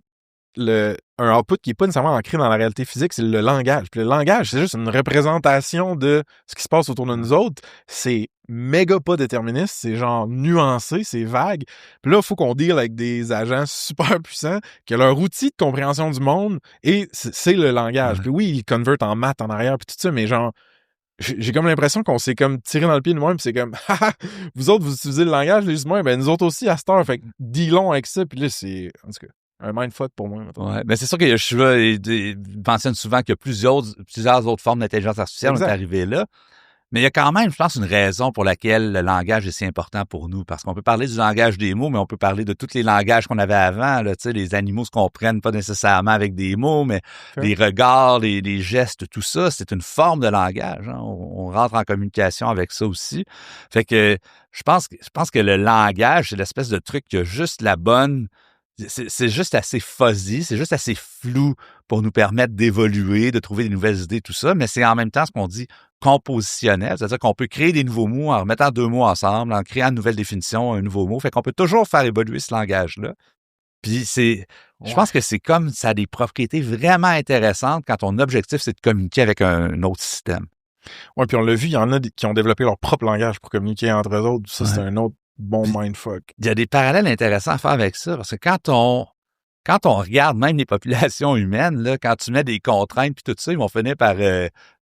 un output qui est pas nécessairement ancré dans la réalité physique, c'est le langage. Puis le langage, c'est juste une représentation de ce qui se passe autour de nous autres. C'est méga pas déterministe, c'est genre nuancé, c'est vague. Puis là, il faut qu'on deal avec des agents super puissants que leur outil de compréhension du monde, et c'est le langage. Puis oui, ils convertent en maths en arrière, puis tout ça, mais genre, j'ai comme l'impression qu'on s'est comme tiré dans le pied de moi, puis c'est comme, vous autres, vous utilisez le langage, les humains, nous autres aussi à cette heure, fait que dealons avec ça, puis là, c'est, en tout cas, un mindfuck pour moi. Ouais, mais c'est sûr que je mentionne souvent qu'il y a plusieurs autres formes d'intelligence artificielle. On est arrivé là. Mais il y a quand même, je pense, une raison pour laquelle le langage est si important pour nous. Parce qu'on peut parler du langage des mots, mais on peut parler de tous les langages qu'on avait avant. Là, tu sais, les animaux se comprennent pas nécessairement avec des mots, mais les regards, les gestes, tout ça, c'est une forme de langage. Hein. On rentre en communication avec ça aussi. Fait que je pense que le langage, c'est l'espèce de truc qui a juste la bonne... C'est juste assez fuzzy, c'est juste assez flou pour nous permettre d'évoluer, de trouver des nouvelles idées, tout ça, mais c'est en même temps ce qu'on dit compositionnel, c'est-à-dire qu'on peut créer des nouveaux mots en remettant deux mots ensemble, en créant une nouvelle définition, un nouveau mot, fait qu'on peut toujours faire évoluer ce langage-là. Puis je pense que c'est comme ça a des propriétés vraiment intéressantes quand ton objectif, c'est de communiquer avec un autre système. Oui, puis on l'a vu, il y en a qui ont développé leur propre langage pour communiquer entre eux autres. Ça, c'est un autre bon mindfuck. Il y a des parallèles intéressants à faire avec ça, parce que quand on regarde même les populations humaines, là, quand tu mets des contraintes puis tout ça, ils vont finir par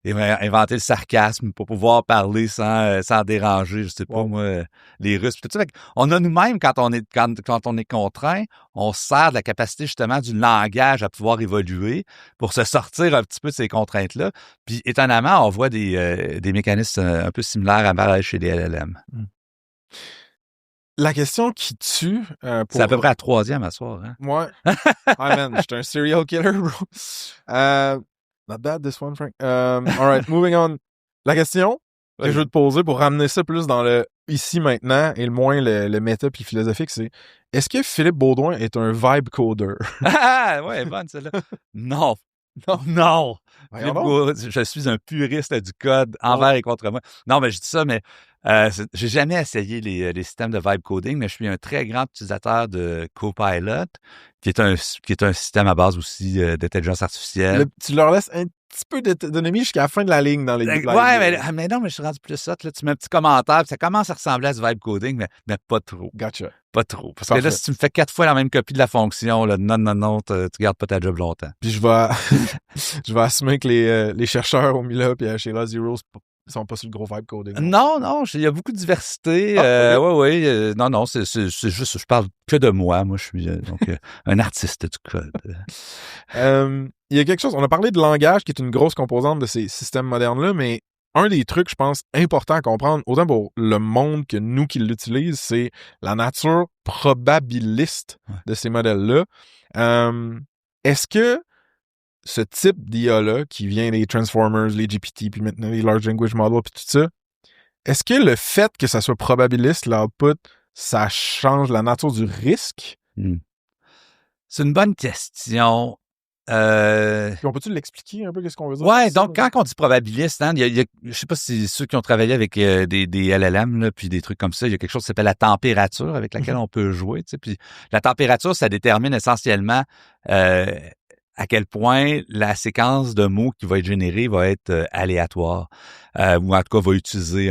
inventer le sarcasme pour pouvoir parler sans déranger, je sais pas moi, les Russes puis tout ça. On a nous-mêmes, quand on est contraint, on se sert de la capacité justement du langage à pouvoir évoluer pour se sortir un petit peu de ces contraintes-là. Puis étonnamment, on voit des mécanismes un peu similaires à apparaître chez les LLM. La question qui tue... C'est à peu près la troisième à soir. Hein? Ouais. Ah, man, j'étais un serial killer, bro. Not bad, this one, Frank. All right, moving on. La question que je veux te poser pour ramener ça plus dans le ici, maintenant, et le moins le méta puis philosophique, c'est est-ce que Philippe Baudouin est un vibe coder? Ah, ouais, bonne celle-là. Non. Non. Je suis un puriste du code envers et contre moi. Non, mais je dis ça, mais j'ai jamais essayé les systèmes de vibe coding, mais je suis un très grand utilisateur de Copilot, qui est un système à base aussi d'intelligence artificielle. Tu leur laisses un petit peu d'autonomie jusqu'à la fin de la ligne dans les ouais, mais non, mais je suis rendu plus sotte. Là, tu mets un petit commentaire, puis ça commence à ressembler à du vibe coding, mais pas trop. Gotcha. Pas trop. Parce que là, si tu me fais 4 fois la même copie de la fonction, là, non, tu gardes pas ta job longtemps. Puis je vais assumer que les chercheurs au Mila et chez La Zero sont pas sur le gros vibe coding. Non, il y a beaucoup de diversité. Non, c'est juste, je parle que de moi. Moi, je suis un artiste du code. Il y a quelque chose, on a parlé de langage qui est une grosse composante de ces systèmes modernes-là, mais un des trucs, je pense, importants à comprendre, autant pour le monde que nous qui l'utilisent, c'est la nature probabiliste de ces modèles-là. Est-ce que ce type d'IA-là, qui vient des Transformers, les GPT, puis maintenant les Large Language Models, puis tout ça, est-ce que le fait que ça soit probabiliste, l'output, ça change la nature du risque? C'est une bonne question. Puis on peut-tu l'expliquer un peu qu'est-ce qu'on veut dire? Ouais, donc quand on dit probabiliste, hein, je sais pas si ceux qui ont travaillé avec des LLM là, puis des trucs comme ça, il y a quelque chose qui s'appelle la température avec laquelle on peut jouer. Tu sais, puis la température, ça détermine essentiellement à quel point la séquence de mots qui va être générée va être aléatoire, ou en tout cas va utiliser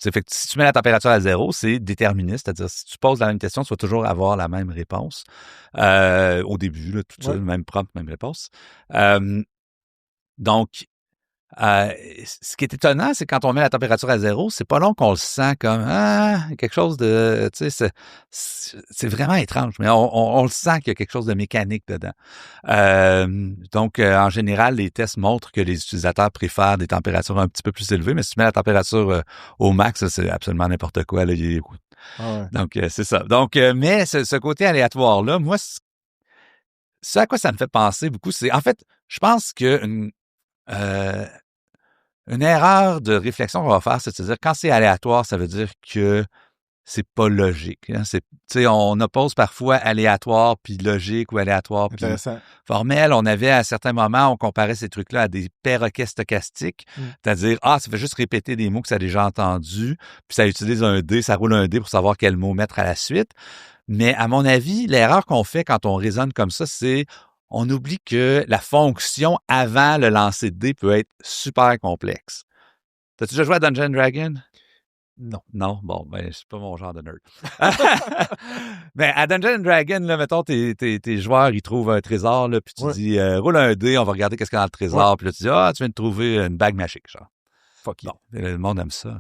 fait que si tu mets la température à 0, c'est déterministe, c'est-à-dire si tu poses la même question, tu vas toujours avoir la même réponse au début, là, tout ça, même prompt, même réponse. Donc, ce qui est étonnant, c'est quand on met la température à 0, c'est pas long qu'on le sent comme quelque chose de, tu sais, c'est vraiment étrange, mais on le sent qu'il y a quelque chose de mécanique dedans. Donc, en général, les tests montrent que les utilisateurs préfèrent des températures un petit peu plus élevées, mais si tu mets la température au max, c'est absolument n'importe quoi. Là, Donc, c'est ça. Donc, mais ce côté aléatoire-là, moi, ce à quoi ça me fait penser beaucoup, c'est, en fait, je pense que une erreur de réflexion qu'on va faire, c'est de se dire quand c'est aléatoire, ça veut dire que c'est pas logique. Hein. On oppose parfois aléatoire puis logique ou aléatoire puis formel. On avait à certains moments, on comparait ces trucs-là à des perroquets stochastiques, c'est-à-dire ça fait juste répéter des mots que ça a déjà entendus, puis ça utilise un dé, ça roule un dé pour savoir quel mot mettre à la suite. Mais à mon avis, l'erreur qu'on fait quand on raisonne comme ça, c'est on oublie que la fonction avant le lancer de dés peut être super complexe. T'as-tu déjà joué à Dungeons & Dragons? Non? Bon, ben, c'est pas mon genre de nerd. Ben, à Dungeons & Dragons, là, mettons, tes joueurs, ils trouvent un trésor, là, puis tu dis, roule un dé, on va regarder qu'est-ce qu'il y a dans le trésor. Puis là, tu dis, tu viens de trouver une bague magique, genre. Fuck you. Bon, le monde aime ça.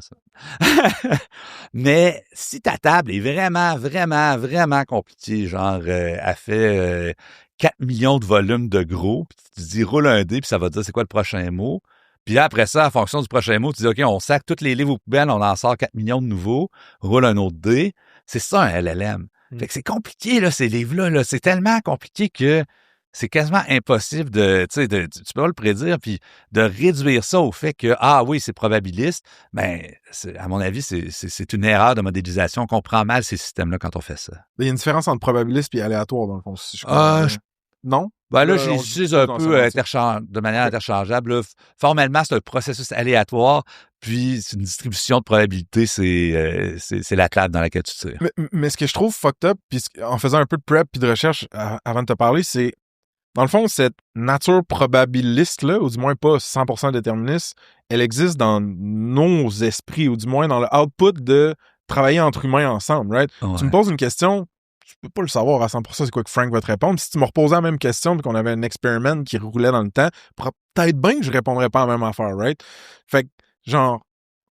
Mais si ta table est vraiment, vraiment, vraiment compliquée, genre, elle fait 4 millions de volumes de gros, puis tu te dis, roule un dé, puis ça va te dire c'est quoi le prochain mot, Puis là, après ça, en fonction du prochain mot, tu dis, OK, on sac tous les livres aux poubelles, on en sort 4 millions de nouveaux, roule un autre dé. C'est ça, un LLM. Fait que c'est compliqué, là, ces livres-là. Là. C'est tellement compliqué que c'est quasiment impossible tu peux pas le prédire, puis de réduire ça au fait que, ah oui, c'est probabiliste, ben, à mon avis, c'est une erreur de modélisation. On comprend mal ces systèmes-là quand on fait ça. Il y a une différence entre probabiliste et aléatoire, dans le fond, si je comprends bien. Non? Ben là, je l'utilise un peu de manière interchangeable. Là. Formellement, c'est un processus aléatoire, puis c'est une distribution de probabilité, c'est la table dans laquelle tu tires. Mais ce que je trouve fucked up, puis en faisant un peu de prep puis de recherche avant de te parler, c'est dans le fond, cette nature probabiliste-là, ou du moins pas 100% déterministe, elle existe dans nos esprits, ou du moins dans le output de travailler entre humains ensemble, right? Ouais. Tu me poses une question, je peux pas le savoir à 100% c'est quoi que Frank va te répondre. Si tu me reposais la même question et qu'on avait un experiment qui roulait dans le temps, peut-être bien que je répondrais pas à la même affaire, right? Fait que, genre,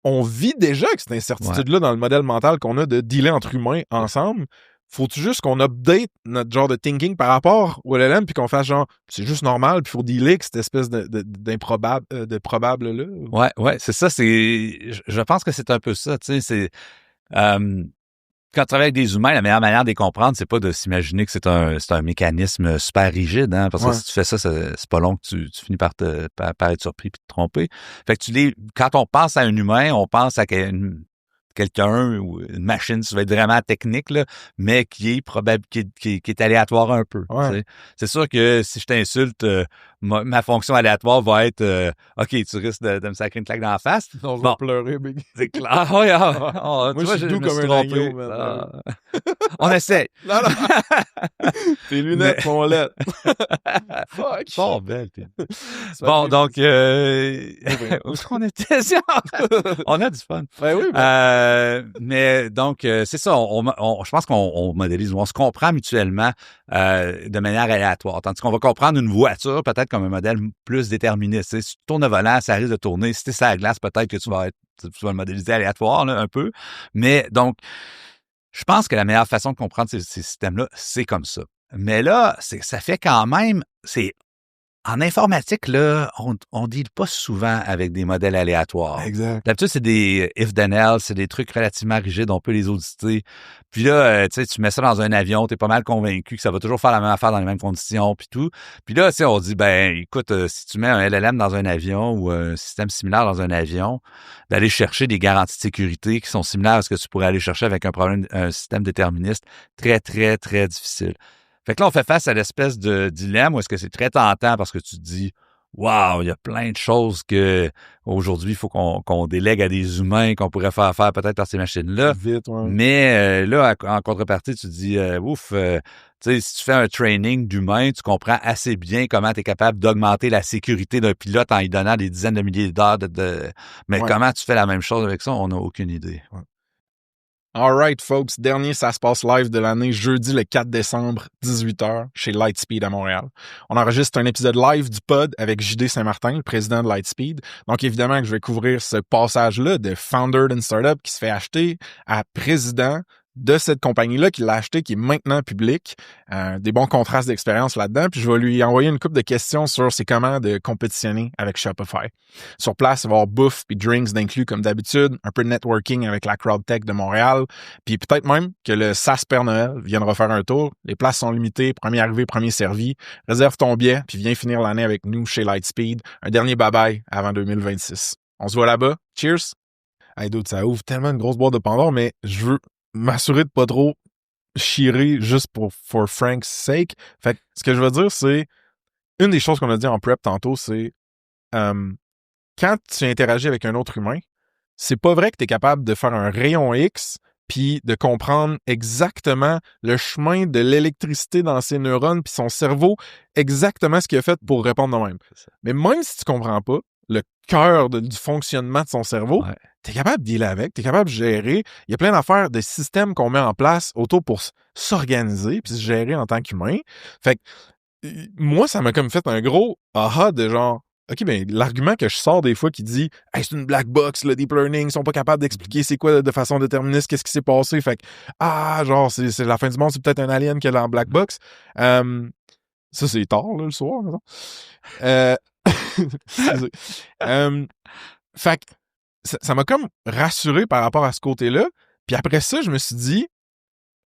on vit déjà avec cette incertitude-là dans le modèle mental qu'on a de dealer entre humains ensemble. Faut-tu juste qu'on update notre genre de thinking par rapport au LLM puis qu'on fasse genre, c'est juste normal puis faut dealer avec cette espèce d'improbable, de probable-là? Ouais, c'est ça, je pense que c'est un peu ça, tu sais, c'est, quand tu travailles avec des humains, la meilleure manière de les comprendre, c'est pas de s'imaginer que c'est un mécanisme super rigide, hein, parce que si tu fais ça, c'est pas long que tu finis par être surpris puis te tromper. Fait que quand on pense à un humain, on pense à quelqu'un ou une machine, ça va être vraiment technique, là, mais qui est probable, qui est aléatoire un peu. Ouais. C'est sûr que si je t'insulte, ma fonction aléatoire va être OK, tu risques de me sacrer une claque dans la face. Non, je vais pleurer, big. C'est clair. Moi, je suis doux comme un agneau, on essaie. Non. Tes lunettes sont laides. Fuck. Bon, belle. Bon, donc, où est-ce qu'on était? On a du fun. Ben oui. Mais donc, c'est ça. Je pense qu'on modélise, on se comprend mutuellement de manière aléatoire. Tandis qu'on va comprendre une voiture peut-être comme un modèle plus déterministe. Si tu tournes le volant, ça risque de tourner. Si tu es sur la glace, peut-être que tu vas le modéliser aléatoire là, un peu. Mais donc, je pense que la meilleure façon de comprendre ces systèmes-là, c'est comme ça. Mais là, ça fait quand même, en informatique, là, on deal pas souvent avec des modèles aléatoires. Exact. D'habitude, c'est des if-then-else, c'est des trucs relativement rigides, on peut les auditer. Puis là, tu mets ça dans un avion, t'es pas mal convaincu que ça va toujours faire la même affaire dans les mêmes conditions, puis tout. Puis là, on dit, ben, écoute, si tu mets un LLM dans un avion ou un système similaire dans un avion, d'aller chercher des garanties de sécurité qui sont similaires à ce que tu pourrais aller chercher avec un système déterministe, très, très, très difficile. Fait que là, on fait face à l'espèce de dilemme où est-ce que c'est très tentant parce que tu te dis « Wow, il y a plein de choses que aujourd'hui il faut qu'on délègue à des humains, qu'on pourrait faire peut-être par ces machines-là. » Vite, ouais. Mais là, en contrepartie, tu te dis tu sais, si tu fais un training d'humains, tu comprends assez bien comment tu es capable d'augmenter la sécurité d'un pilote en lui donnant des dizaines de milliers d'heures Mais comment tu fais la même chose avec ça, on n'a aucune idée. Ouais. All right, folks. Dernier Ça se passe live de l'année, jeudi le 4 décembre, 18h, chez Lightspeed à Montréal. On enregistre un épisode live du pod avec JD Saint-Martin, le président de Lightspeed. Donc, évidemment que je vais couvrir ce passage-là de founder d'une startup qui se fait acheter à président de cette compagnie-là qui l'a acheté, qui est maintenant publique. Des bons contrastes d'expérience là-dedans. Puis je vais lui envoyer une couple de questions sur c'est comment de compétitionner avec Shopify. Sur place, il va y avoir bouffe puis drinks d'inclus comme d'habitude, un peu de networking avec la CrowdTech de Montréal, puis peut-être même que le SAS Père Noël viendra faire un tour. Les places sont limitées, premier arrivé, premier servi. Réserve ton billet, puis viens finir l'année avec nous chez Lightspeed. Un dernier bye-bye avant 2026. On se voit là-bas. Cheers! Hey dude, ça ouvre tellement une grosse boîte de Pandore, mais je veux m'assurer de pas trop chirer juste for Frank's sake. Fait que ce que je veux dire, c'est une des choses qu'on a dit en prep tantôt, c'est quand tu interagis avec un autre humain, c'est pas vrai que tu es capable de faire un rayon X puis de comprendre exactement le chemin de l'électricité dans ses neurones puis son cerveau, exactement ce qu'il a fait pour répondre de même. Mais même si tu comprends pas le cœur du fonctionnement de son cerveau, t'es capable de dealer avec, t'es capable de gérer. Il y a plein d'affaires, de systèmes qu'on met en place autour pour s'organiser puis se gérer en tant qu'humain. Fait que moi, ça m'a comme fait un gros aha de genre, OK, ben l'argument que je sors des fois qui dit « Hey, c'est une black box, le deep learning, ils sont pas capables d'expliquer c'est quoi de façon déterministe, qu'est-ce qui s'est passé. » Fait que, genre, c'est la fin du monde, c'est peut-être un alien qui est dans la black box. Ça, c'est tard, là, le soir, Excusez. Fait que ça m'a comme rassuré par rapport à ce côté-là. Puis après ça, je me suis dit,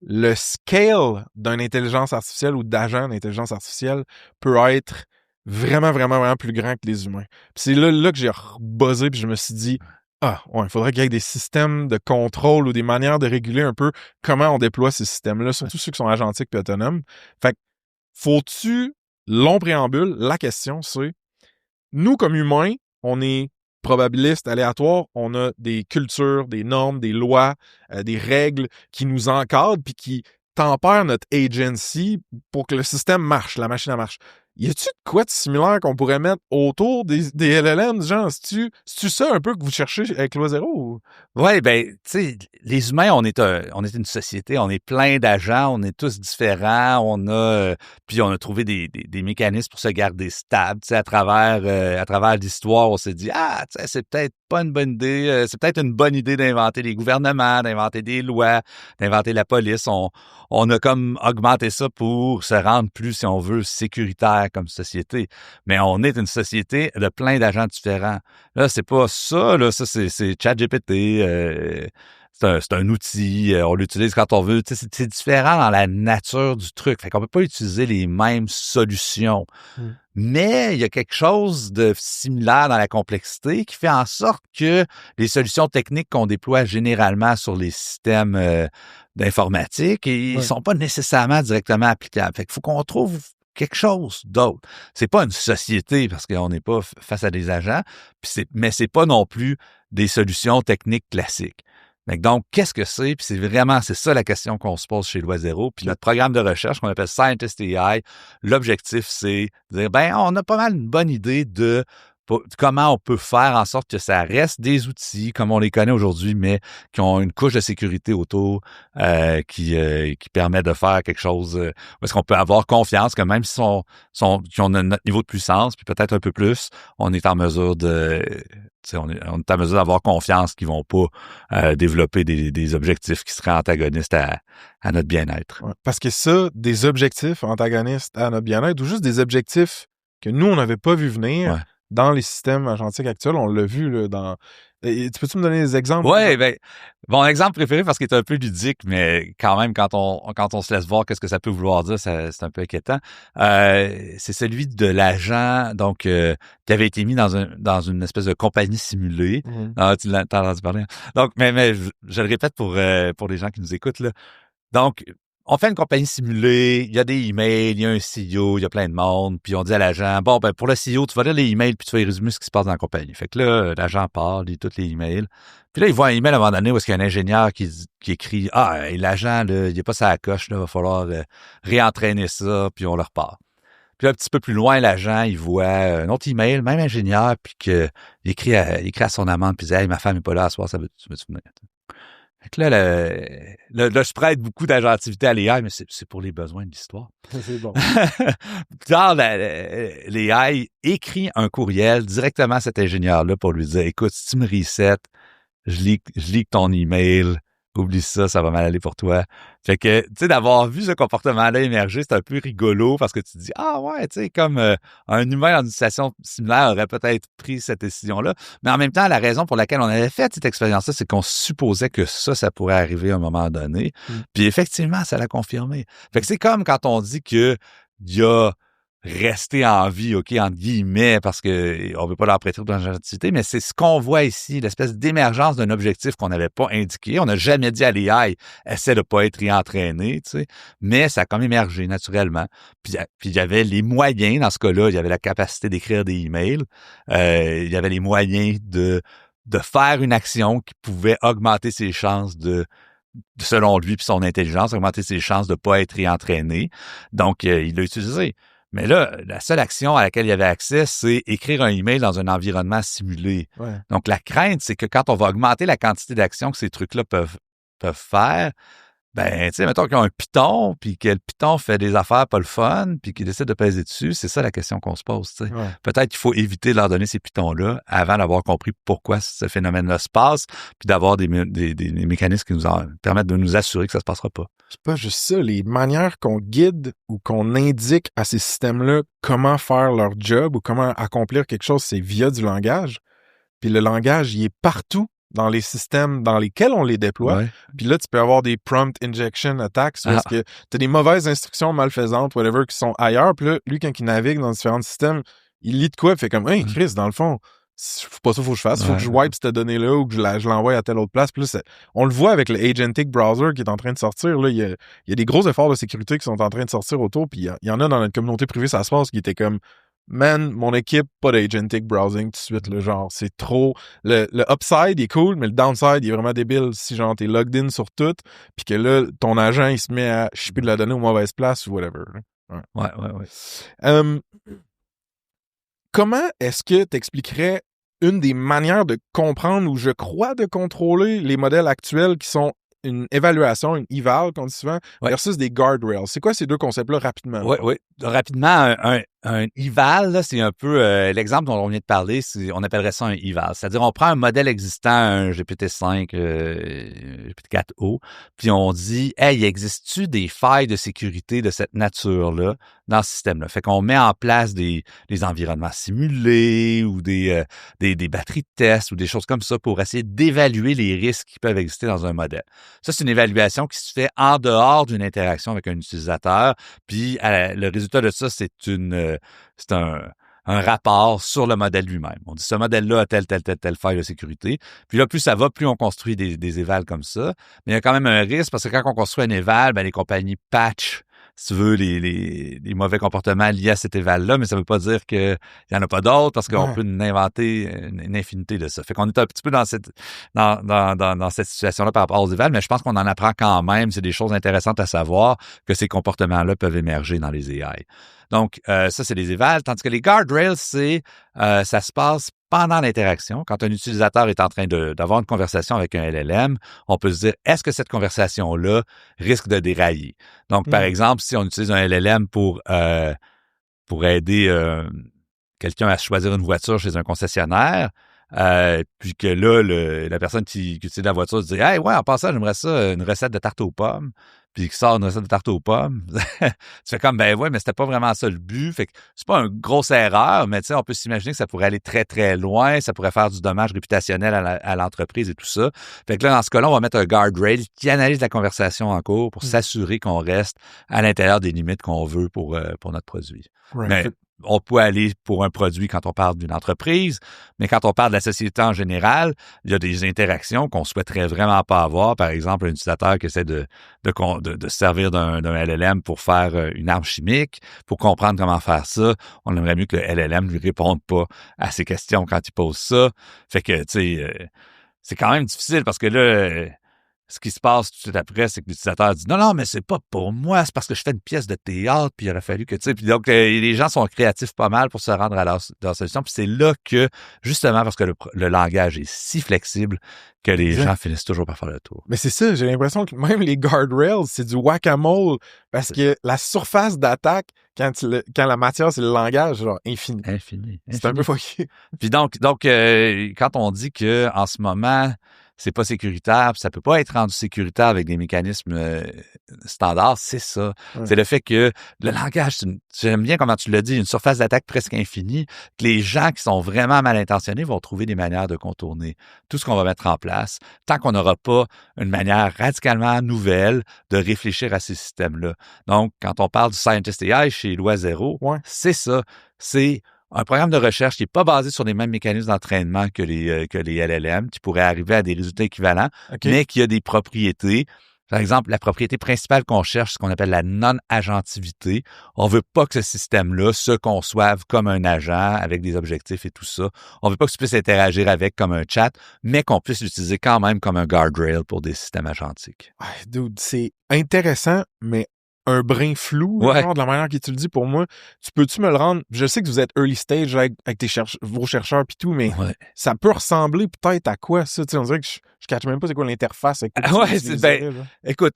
le scale d'une intelligence artificielle ou d'agent d'intelligence artificielle peut être vraiment, vraiment, vraiment plus grand que les humains. Puis c'est là que j'ai rebuzzé, puis je me suis dit, ah, ouais, il faudrait qu'il y ait des systèmes de contrôle ou des manières de réguler un peu comment on déploie ces systèmes-là, surtout ceux qui sont agentiques et autonomes. Fait que, faut-tu, long préambule, la question, c'est, nous, comme humains, on est probabiliste, aléatoire, on a des cultures, des normes, des lois, des règles qui nous encadrent puis qui tempèrent notre agency pour que le système marche, la machine marche. Y a-tu de quoi de similaire qu'on pourrait mettre autour des LLM? Genre, c'est-tu ça un peu que vous cherchez avec Loi Zéro? Ou... Oui, ben, tu sais, les humains, on est une société, on est plein d'agents, on est tous différents, puis on a trouvé des mécanismes pour se garder stable, tu sais, à travers l'histoire, on s'est dit, tu sais, c'est peut-être pas une bonne idée, c'est peut-être une bonne idée d'inventer les gouvernements, d'inventer des lois, d'inventer la police. On a comme augmenté ça pour se rendre plus, si on veut, sécuritaire comme société. Mais on est une société de plein d'agents différents. Là, c'est pas ça, là, ça, c'est ChatGPT, c'est un outil, on l'utilise quand on veut. Tu sais, c'est différent dans la nature du truc. Fait qu'on peut pas utiliser les mêmes solutions. Mais il y a quelque chose de similaire dans la complexité qui fait en sorte que les solutions techniques qu'on déploie généralement sur les systèmes d'informatique, ils sont pas nécessairement directement applicables. Fait qu'il faut qu'on trouve quelque chose d'autre. C'est pas une société parce qu'on n'est pas face à des agents, mais c'est pas non plus des solutions techniques classiques. Donc, qu'est-ce que c'est? Puis c'est ça la question qu'on se pose chez Loi Zéro. Puis notre programme de recherche qu'on appelle Scientist AI, l'objectif, c'est de dire, on a pas mal une bonne idée de comment on peut faire en sorte que ça reste des outils comme on les connaît aujourd'hui, mais qui ont une couche de sécurité autour qui permet de faire quelque chose où est-ce qu'on peut avoir confiance que même si qu'ils ont notre niveau de puissance, puis peut-être un peu plus, on est en mesure on est en mesure d'avoir confiance qu'ils vont pas développer des objectifs qui seraient antagonistes à notre bien-être. Ouais, parce que ça, des objectifs antagonistes à notre bien-être ou juste des objectifs que nous, on n'avait pas vu venir dans les systèmes agentiques actuels, on l'a vu là, dans... Tu peux-tu me donner des exemples? Oui, ben, mon exemple préféré, parce qu'il est un peu ludique, mais quand même, quand on se laisse voir qu'est-ce que ça peut vouloir dire, c'est un peu inquiétant. C'est celui de l'agent, donc, qui avait été mis dans une espèce de compagnie simulée. Tu l'as entendu parler. Donc, mais je le répète pour les gens qui nous écoutent, là. Donc, on fait une compagnie simulée, il y a des emails, il y a un CEO, il y a plein de monde, puis on dit à l'agent, pour le CEO, tu vas lire les emails, puis tu vas y résumer ce qui se passe dans la compagnie. Fait que là, l'agent parle, lit tous les emails. Puis là, il voit un email à un moment donné où est-ce qu'il y a un ingénieur qui écrit, l'agent, là, il est pas ça à la coche, là, va falloir réentraîner ça, puis on le repart. Puis là, un petit peu plus loin, l'agent, il voit un autre email, même ingénieur, puis il écrit à son amante, puis il dit, hey, ma femme est pas là à soir, tu veux-tu venir? Fait que là, je prête beaucoup d'agentivité à l'AI, mais c'est pour les besoins de l'histoire. C'est bon. Plus tard, l'AI écrit un courriel directement à cet ingénieur-là pour lui dire, écoute, si tu me resets, je lis ton email, oublie ça, ça va mal aller pour toi. Fait que, tu sais, d'avoir vu ce comportement-là émerger, c'est un peu rigolo parce que tu te dis, tu sais, comme un humain dans une situation similaire aurait peut-être pris cette décision-là. Mais en même temps, la raison pour laquelle on avait fait cette expérience-là, c'est qu'on supposait que ça pourrait arriver à un moment donné. Puis effectivement, ça l'a confirmé. Fait que c'est comme quand on dit que il y a rester en vie, OK, entre guillemets, parce que on veut pas leur prêter de l'activité, mais c'est ce qu'on voit ici, l'espèce d'émergence d'un objectif qu'on n'avait pas indiqué. On n'a jamais dit à l'AI, essaie de pas être réentraîné, tu sais, mais ça a comme émergé naturellement. Puis il y avait les moyens, dans ce cas-là, il y avait la capacité d'écrire des emails, il y avait les moyens de faire une action qui pouvait augmenter ses chances selon lui puis son intelligence, augmenter ses chances de pas être réentraîné. Donc, il l'a utilisé. Mais là, la seule action à laquelle il y avait accès, c'est écrire un email dans un environnement simulé. Ouais. Donc, la crainte, c'est que quand on va augmenter la quantité d'actions que ces trucs-là peuvent faire, Ben, tu sais, mettons qu'ils ont un Python, puis que le Python fait des affaires pas le fun, puis qu'ils décident de peser dessus, c'est ça la question qu'on se pose, tu sais. Ouais. Peut-être qu'il faut éviter de leur donner ces Pythons-là avant d'avoir compris pourquoi ce phénomène-là se passe, puis d'avoir des mécanismes qui nous permettent de nous assurer que ça se passera pas. C'est pas juste ça, les manières qu'on guide ou qu'on indique à ces systèmes-là comment faire leur job ou comment accomplir quelque chose, c'est via du langage. Puis le langage, il est partout dans les systèmes dans lesquels on les déploie. Ouais. Puis là, tu peux avoir des prompt injection attacks où est-ce que tu as des mauvaises instructions malfaisantes, whatever, qui sont ailleurs. Puis là, lui, quand il navigue dans différents systèmes, il lit de quoi, il fait comme « Hey, Chris, dans le fond, c'est pas ça qu'il faut que je fasse. Il faut que je wipe cette donnée-là ou que je l'envoie à telle autre place. » Puis là, on le voit avec le Agentic Browser qui est en train de sortir. Là, il y a des gros efforts de sécurité qui sont en train de sortir autour. Puis il y en a dans notre communauté privée, ça se passe, qui était comme man, mon équipe, pas d'agentic browsing tout de suite, là, genre, c'est trop... Le upside est cool, mais le downside, il est vraiment débile si, genre, t'es logged in sur tout, puis que là, ton agent, il se met à shipper de la donnée aux mauvaises places ou whatever. Ouais. Comment est-ce que t'expliquerais une des manières de comprendre ou, je crois, de contrôler les modèles actuels qui sont une évaluation, une eval, qu'on dit souvent, versus des guardrails? C'est quoi ces deux concepts-là, rapidement? Oui. Rapidement, un eval, là, c'est un peu l'exemple dont on vient de parler, on appellerait ça un eval. C'est-à-dire, on prend un modèle existant, un GPT-5, GPT-4o, puis on dit, hey, existe-tu des failles de sécurité de cette nature-là dans ce système-là? Fait qu'on met en place des environnements simulés ou des batteries de tests ou des choses comme ça pour essayer d'évaluer les risques qui peuvent exister dans un modèle. Ça, c'est une évaluation qui se fait en dehors d'une interaction avec un utilisateur, puis le résultat de ça, c'est un rapport sur le modèle lui-même. On dit ce modèle-là a telle faille de sécurité. Puis là, plus ça va, plus on construit des évals comme ça. Mais il y a quand même un risque parce que quand on construit un éval, ben les compagnies patchent, si tu veux, les mauvais comportements liés à cet éval-là, mais ça veut pas dire qu'il y en a pas d'autres parce qu'on peut inventer une infinité de ça. Fait qu'on est un petit peu dans cette situation-là par rapport aux évals, mais je pense qu'on en apprend quand même. C'est des choses intéressantes à savoir que ces comportements-là peuvent émerger dans les AI. Donc, ça, c'est les évals. Tandis que les guardrails, ça se passe pendant l'interaction. Quand un utilisateur est en train d'avoir une conversation avec un LLM, on peut se dire, est-ce que cette conversation-là risque de dérailler? Donc, par exemple, si on utilise un LLM pour aider quelqu'un à choisir une voiture chez un concessionnaire, puis que là, la personne qui utilise la voiture se dit « Hey, ouais, en passant, j'aimerais ça, une recette de tarte aux pommes. » Puis qui sort une recette de tarte aux pommes. Tu fais comme, ben ouais, mais c'était pas vraiment ça le but. Fait que c'est pas une grosse erreur, mais tu sais, on peut s'imaginer que ça pourrait aller très, très loin. Ça pourrait faire du dommage réputationnel à l'entreprise et tout ça. Fait que là, dans ce cas-là, on va mettre un guardrail qui analyse la conversation en cours pour s'assurer qu'on reste à l'intérieur des limites qu'on veut pour notre produit. Right. Mais on peut aller pour un produit quand on parle d'une entreprise, mais quand on parle de la société en général, il y a des interactions qu'on souhaiterait vraiment pas avoir. Par exemple, un utilisateur qui essaie de se servir d'un LLM pour faire une arme chimique, pour comprendre comment faire ça. On aimerait mieux que le LLM lui réponde pas à ses questions quand il pose ça. Fait que, tu sais, c'est quand même difficile parce que là, ce qui se passe tout de suite après, c'est que l'utilisateur dit « Non, mais c'est pas pour moi, c'est parce que je fais une pièce de théâtre, puis il aurait fallu que... » tu sais, puis donc, les gens sont créatifs pas mal pour se rendre à leur solution, puis c'est là que, justement, parce que le langage est si flexible que les gens finissent toujours par faire le tour. Mais c'est ça, j'ai l'impression que même les guardrails, c'est du whack-a-mole, parce que la surface d'attaque, quand la matière, c'est le langage, genre infini. C'est un peu fucké. Puis donc, quand on dit que en ce moment... c'est pas sécuritaire, puis ça peut pas être rendu sécuritaire avec des mécanismes standards, c'est ça. Ouais. C'est le fait que le langage, j'aime bien comment tu l'as dit, une surface d'attaque presque infinie, que les gens qui sont vraiment mal intentionnés vont trouver des manières de contourner tout ce qu'on va mettre en place, tant qu'on n'aura pas une manière radicalement nouvelle de réfléchir à ces systèmes-là. Donc, quand on parle du Scientist AI chez Loisero, c'est ça, c'est un programme de recherche qui n'est pas basé sur les mêmes mécanismes d'entraînement que les LLM, qui pourraient arriver à des résultats équivalents, mais qui a des propriétés. Par exemple, la propriété principale qu'on cherche, c'est ce qu'on appelle la non-agentivité. On veut pas que ce système-là se conçoive comme un agent avec des objectifs et tout ça. On veut pas que tu puisses interagir avec comme un chat, mais qu'on puisse l'utiliser quand même comme un guardrail pour des systèmes agentiques. Ouais, dude, c'est intéressant, mais un brin flou, genre, de la manière que tu le dis pour moi. Peux-tu me le rendre? Je sais que vous êtes early stage avec vos chercheurs pis tout, mais ça peut ressembler peut-être à quoi, ça? T'sais, on dirait que je catch même pas c'est quoi l'interface. Écoute,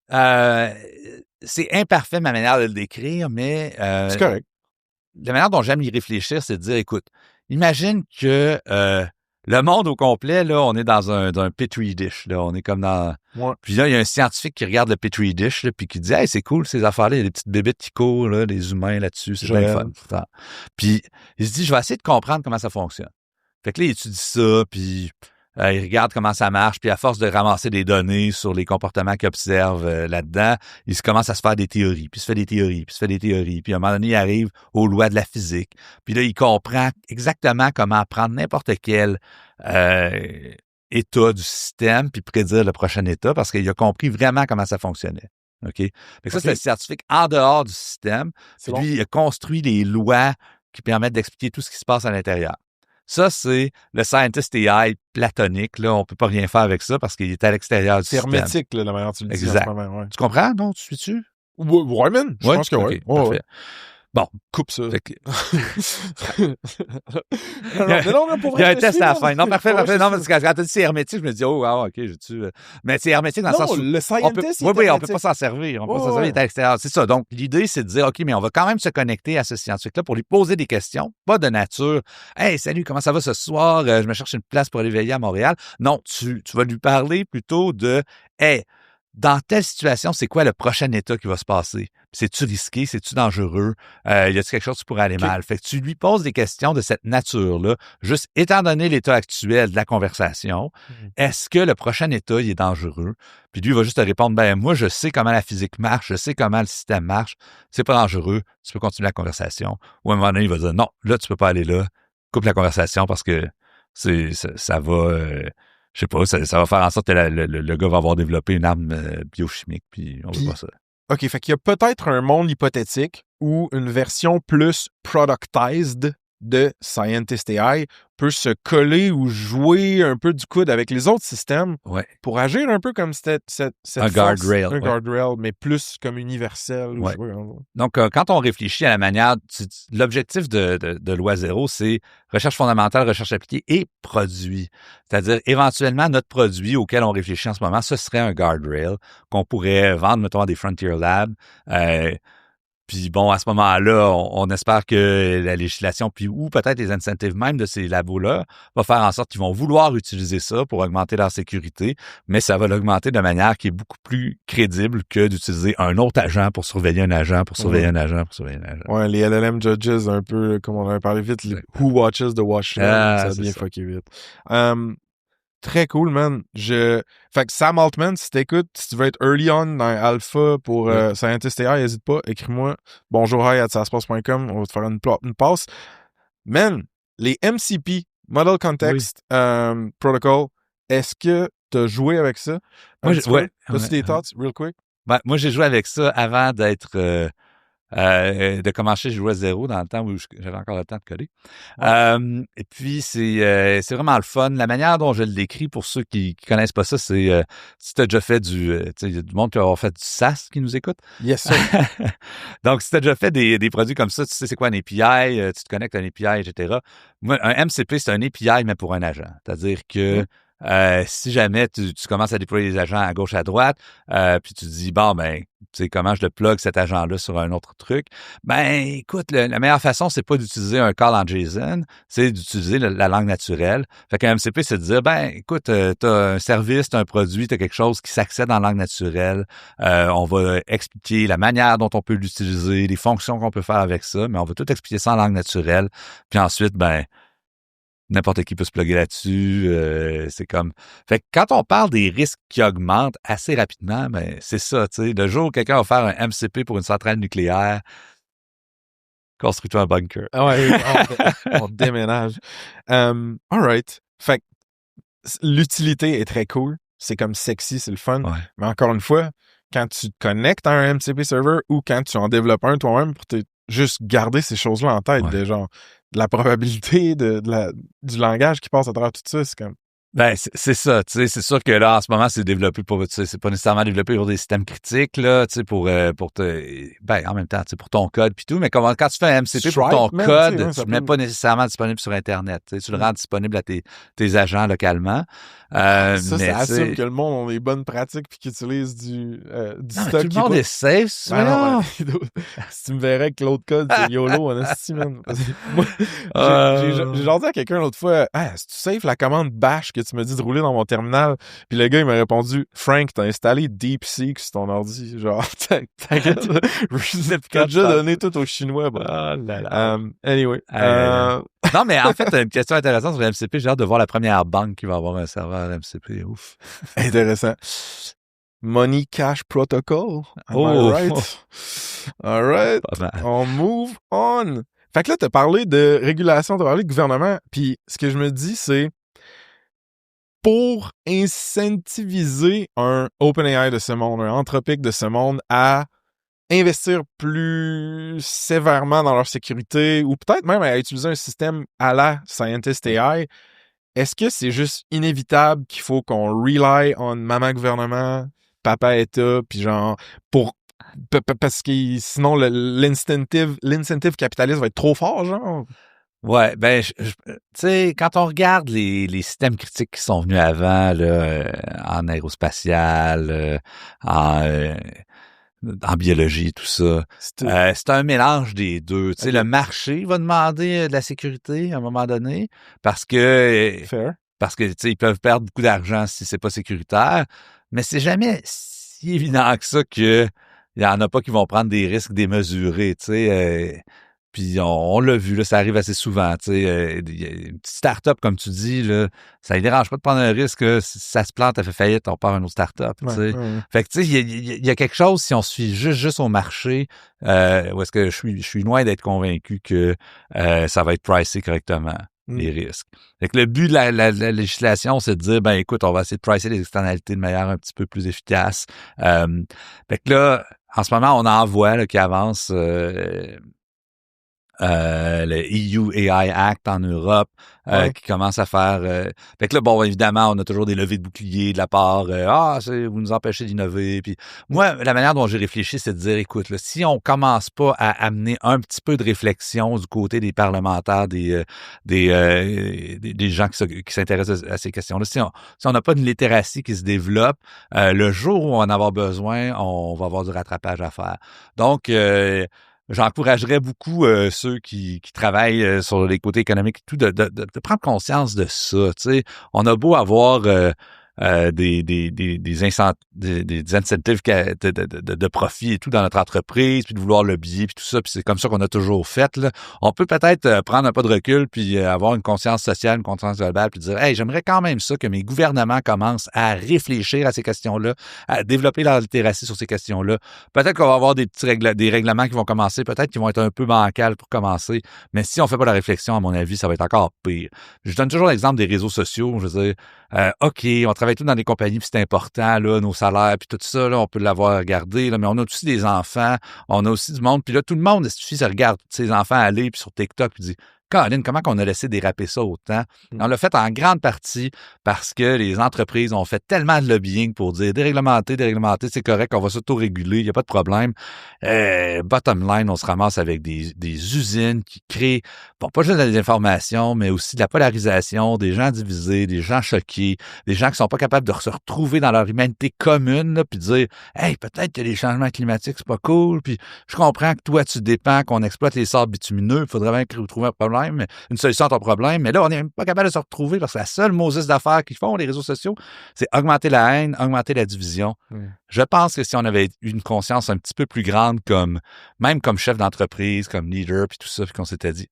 c'est imparfait ma manière de le décrire, mais C'est correct. la manière dont j'aime y réfléchir, c'est de dire, écoute, imagine que le monde au complet, là, on est dans un petri dish. Là, on est comme dans... Ouais. Puis là, il y a un scientifique qui regarde le petri dish, là, puis qui dit, hey, c'est cool ces affaires-là, il y a des petites bébites qui courent, là, des humains là-dessus, c'est bien fun. Puis il se dit, je vais essayer de comprendre comment ça fonctionne. Fait que là, il étudie ça, puis il regarde comment ça marche, puis à force de ramasser des données sur les comportements qu'il observe là-dedans, il se commence à se faire des théories, puis il se fait des théories, puis il se fait des théories, puis à un moment donné, il arrive aux lois de la physique, puis là, il comprend exactement comment prendre n'importe quel état du système, puis prédire le prochain état, parce qu'il a compris vraiment comment ça fonctionnait. OK? Fait que ça, c'est le scientifique en dehors du système, puis lui, il a construit les lois qui permettent d'expliquer tout ce qui se passe à l'intérieur. Ça, c'est le scientist AI platonique. Là, on peut pas rien faire avec ça parce qu'il est à l'extérieur du système. C'est hermétique, là, la manière dont tu le dis. Exact. Ouais. Tu comprends? Non, tu suis-tu? Ouais, man. Je pense que oui. Parfait. Ouais. Bon. Coupe ça. Fait que... non, il y a un test à la fin. Non, parfait. Non, parce que quand tu dis c'est hermétique, je me dis, OK, j'ai-tu... Mais c'est hermétique dans le sens où... le scientist, on peut pas s'en servir. On peut pas s'en servir, il est à l'extérieur. C'est ça. Donc, l'idée, c'est de dire, OK, mais on va quand même se connecter à ce scientifique-là pour lui poser des questions, pas de nature. Hey, salut, comment ça va ce soir? Je me cherche une place pour aller veiller à Montréal. Non, tu vas lui parler plutôt de, hey, dans telle situation, c'est quoi le prochain état qui va se passer? C'est-tu risqué? C'est-tu dangereux? Y a-t-il quelque chose qui pourrait aller mal? Fait que tu lui poses des questions de cette nature-là, juste étant donné l'état actuel de la conversation, est-ce que le prochain état, il est dangereux? Puis lui, il va juste te répondre, ben moi, je sais comment la physique marche, je sais comment le système marche, c'est pas dangereux, tu peux continuer la conversation. Ou à un moment donné, il va dire, non, là, tu peux pas aller là, coupe la conversation parce que ça va... je sais pas, ça va faire en sorte que le gars va avoir développé une arme biochimique, puis on veut pas ça. OK, fait qu'il y a peut-être un monde hypothétique où une version plus productized de Scientist AI peut se coller ou jouer un peu du coude avec les autres systèmes pour agir un peu comme cette un guardrail. Un guardrail, mais plus comme universel. Ouais. Donc, quand on réfléchit à la manière... l'objectif de loi zéro, c'est recherche fondamentale, recherche appliquée et produit. C'est-à-dire, éventuellement, notre produit auquel on réfléchit en ce moment, ce serait un guardrail qu'on pourrait vendre, mettons, à des Frontier Labs. Puis bon, à ce moment-là, on espère que la législation, puis ou peut-être les incentives même de ces labos-là, va faire en sorte qu'ils vont vouloir utiliser ça pour augmenter leur sécurité, mais ça va l'augmenter de manière qui est beaucoup plus crédible que d'utiliser un autre agent pour surveiller un agent, pour surveiller un agent, pour surveiller un agent. Ouais, les LLM judges, un peu, comme on en a parlé vite, les who watches the watch, ça a bien fucké vite. Très cool, man. Fait que Sam Altman, si t'écoutes, si tu veux être early on dans Alpha pour Scientist AI, n'hésite pas, écris-moi bonjour@saspace.com, on va te faire une passe. Man, les MCP, Model Context Protocol, est-ce que t'as joué avec ça? T'as-tu des thoughts, real quick? Ben, moi, j'ai joué avec ça avant d'être... de commencer, je jouais à zéro dans le temps où j'avais encore le temps de coder. Ouais. Et puis, c'est vraiment le fun. La manière dont je le décris, pour ceux qui connaissent pas ça, c'est si tu as déjà fait il y a du monde qui va fait du SaaS qui nous écoute. Yes, sir. Donc, si tu as déjà fait des produits comme ça, tu sais c'est quoi un API, tu te connectes à un API, etc. Moi, un MCP, c'est un API, mais pour un agent. C'est-à-dire que si jamais tu commences à déployer des agents à gauche, à droite, puis tu te dis, bon, ben, tu sais, comment je le plug cet agent-là sur un autre truc? Ben, écoute, la meilleure façon, c'est pas d'utiliser un call en JSON, c'est d'utiliser la langue naturelle. Fait qu'un MCP, c'est de dire, ben, écoute, t'as un service, t'as un produit, t'as quelque chose qui s'accède en langue naturelle. On va expliquer la manière dont on peut l'utiliser, les fonctions qu'on peut faire avec ça, mais on va tout expliquer ça en langue naturelle. Puis ensuite, ben, n'importe qui peut se plugger là-dessus. C'est comme... Fait que quand on parle des risques qui augmentent assez rapidement, ben c'est ça, tu sais. Le jour où quelqu'un va faire un MCP pour une centrale nucléaire, construis-toi un bunker. Ah ouais, on déménage. All right. Fait que l'utilité est très cool. C'est comme sexy, c'est le fun. Ouais. Mais encore une fois, quand tu te connectes à un MCP server ou quand tu en développes un toi-même pour juste garder ces choses-là en tête, de la probabilité du langage qui passe à travers tout ça, c'est comme... Ben, c'est ça, tu sais, c'est sûr que là, en ce moment, c'est développé pour, tu sais, c'est pas nécessairement développé pour des systèmes critiques, là, tu sais, pour en même temps, tu sais, pour ton code puis tout, mais quand tu fais un MCP pour ton Stripe, man, code, tu sais, tu ça le mets peut... pas nécessairement disponible sur Internet, tu sais, tu le rends disponible à tes agents localement, mais Ça tu assume sais, que le monde a des bonnes pratiques puis qu'ils utilisent du non, mais stock tout le qui est monde pas... est safe, Ben non, voyons. si tu me verrais que l'autre code, c'est YOLO, en esti, man. Parce que moi, j'ai Euh, genre dit à quelqu'un l'autre fois, « Ah, est-ce que tu safe la commande bash que tu m'as dit de rouler dans mon terminal? » Puis le gars, il m'a répondu, « Frank, t'as installé DeepSeek sur ton ordi. » Genre, t'inquiète, t'as déjà donné tout aux Chinois, bro. Oh là là. Anyway. Aïe, aïe, aïe. Non, mais en fait, une question intéressante sur le MCP. J'ai hâte de voir la première banque qui va avoir un serveur MCP. Ouf. Intéressant. Money Cash Protocol. Am I Oh, right? All right. pas mal. On move on. Fait que là, t'as parlé de régulation, t'as parlé de gouvernement. Puis ce que je me dis, c'est pour incentiviser un OpenAI de ce monde, un Anthropic de ce monde à investir plus sévèrement dans leur sécurité ou peut-être même à utiliser un système à la Scientist AI, est-ce que c'est juste inévitable qu'il faut qu'on rely on maman gouvernement, papa État, puis genre, parce que sinon l'incentive capitaliste va être trop fort, genre? Ouais, ben, tu sais, quand on regarde les systèmes critiques qui sont venus avant, là, en aérospatial, en biologie, tout ça, c'est un mélange des deux. Tu sais, le marché va demander de la sécurité à un moment donné parce que Fair. tu sais, ils peuvent perdre beaucoup d'argent si c'est pas sécuritaire, mais c'est jamais si évident que ça que il y en a pas qui vont prendre des risques démesurés, tu sais. Puis on l'a vu, là, ça arrive assez souvent. Tu sais, une petite start-up, comme tu dis, là, ça ne dérange pas de prendre un risque. Si ça se plante, elle fait faillite, on part une autre start-up. Tu sais. Fait que tu sais, il y a quelque chose, si on se fie juste au marché, où est-ce que je suis loin d'être convaincu que ça va être pricé correctement, les risques. Fait que le but de la législation, c'est de dire, ben écoute, on va essayer de pricer les externalités de manière un petit peu plus efficace. Fait que là, en ce moment, on en voit là, qui avance le EU AI Act en Europe qui commence à faire... Fait que là, bon, évidemment, on a toujours des levées de boucliers de la part vous nous empêchez d'innover. Puis moi, la manière dont j'ai réfléchi, c'est de dire, écoute, là, si on commence pas à amener un petit peu de réflexion du côté des parlementaires, des gens qui s'intéressent à ces questions-là, si on n'a pas une littératie qui se développe, le jour où on va en avoir besoin, on va avoir du rattrapage à faire. Donc, j'encouragerais beaucoup ceux qui travaillent sur les côtés économiques et tout de prendre conscience de ça. Tu sais, on a beau avoir des incentives de profit et tout dans notre entreprise, puis de vouloir le biais, puis tout ça, puis c'est comme ça qu'on a toujours fait. Là. On peut peut-être prendre un pas de recul, puis avoir une conscience sociale, une conscience globale, puis dire, hey, j'aimerais quand même ça que mes gouvernements commencent à réfléchir à ces questions-là, à développer leur littératie sur ces questions-là. Peut-être qu'on va avoir des règlements qui vont commencer, peut-être qu'ils vont être un peu bancals pour commencer, mais si on fait pas la réflexion, à mon avis, ça va être encore pire. Je donne toujours l'exemple des réseaux sociaux. Je veux dire, OK, on travaille tous dans des compagnies, puis c'est important, là, nos salaires, puis tout ça, là, on peut l'avoir regardé, là, mais on a aussi des enfants, on a aussi du monde, puis là, tout le monde, il suffit, ça regarde ses enfants aller, puis sur TikTok, puis dit, Colin, comment qu'on a laissé déraper ça autant? On l'a fait en grande partie parce que les entreprises ont fait tellement de lobbying pour dire déréglementer, c'est correct, on va s'auto-réguler, il n'y a pas de problème. Bottom line, on se ramasse avec des usines qui créent, bon, pas juste de la désinformation, mais aussi de la polarisation, des gens divisés, des gens choqués, des gens qui sont pas capables de se retrouver dans leur humanité commune, là, puis dire, hey, peut-être que les changements climatiques, c'est pas cool, puis je comprends que toi, tu dépends qu'on exploite les sables bitumineux, il faudrait bien trouver un problème, une solution à ton problème, mais là, on n'est même pas capable de se retrouver parce que la seule Moses d'affaires qu'ils font, les réseaux sociaux, c'est augmenter la haine, augmenter la division. Je pense que si on avait eu une conscience un petit peu plus grande même comme chef d'entreprise, comme leader, puis tout ça, puis qu'on s'était dit,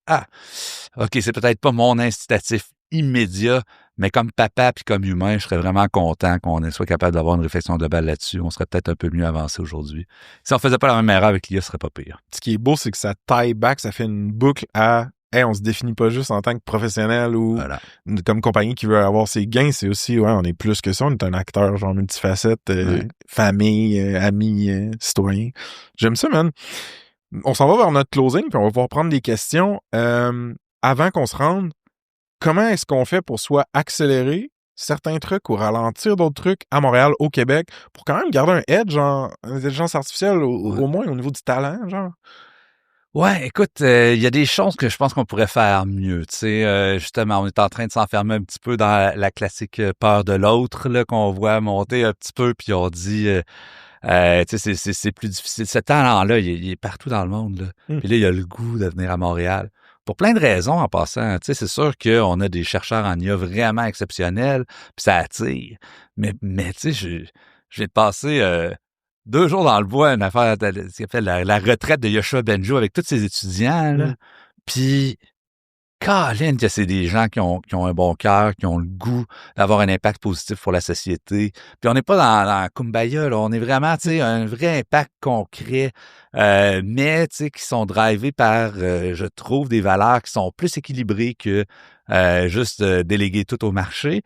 OK, c'est peut-être pas mon incitatif immédiat, mais comme papa puis comme humain, je serais vraiment content qu'on soit capable d'avoir une réflexion globale là-dessus. On serait peut-être un peu mieux avancé aujourd'hui. Si on faisait pas la même erreur avec l'IA, ce serait pas pire. Ce qui est beau, c'est que ça tie back, ça fait une boucle à on se définit pas juste en tant que professionnel ou comme compagnie qui veut avoir ses gains, c'est aussi, on est plus que ça, on est un acteur genre multifacette, famille, amis, citoyen. J'aime ça, man. On s'en va vers notre closing, puis on va pouvoir prendre des questions. Avant qu'on se rende, comment est-ce qu'on fait pour soit accélérer certains trucs ou ralentir d'autres trucs à Montréal, au Québec, pour quand même garder un edge, genre, une intelligence artificielle, Ouais. au moins au niveau du talent, genre? Ouais, écoute, il y a des choses que je pense qu'on pourrait faire mieux. Tu sais, justement, on est en train de s'enfermer un petit peu dans la classique peur de l'autre là qu'on voit monter un petit peu, puis on dit, tu sais, c'est plus difficile. Ce talent-là, il est partout dans le monde. Là. Hmm. Puis là, il a le goût de venir à Montréal. Pour plein de raisons en passant. Tu sais, c'est sûr qu'on a des chercheurs en IA vraiment exceptionnels, puis ça attire. Mais tu sais, je viens de passer 2 jours dans le bois, une affaire, ce qu'on appelle la retraite de Yoshua Benjo avec tous ses étudiants. Là. Puis Colin, que c'est des gens qui ont un bon cœur, qui ont le goût d'avoir un impact positif pour la société. Puis on n'est pas dans Kumbaya, là. On est vraiment, tu sais, un vrai impact concret, mais, tu sais, qui sont drivés par, je trouve, des valeurs qui sont plus équilibrées que juste déléguer tout au marché.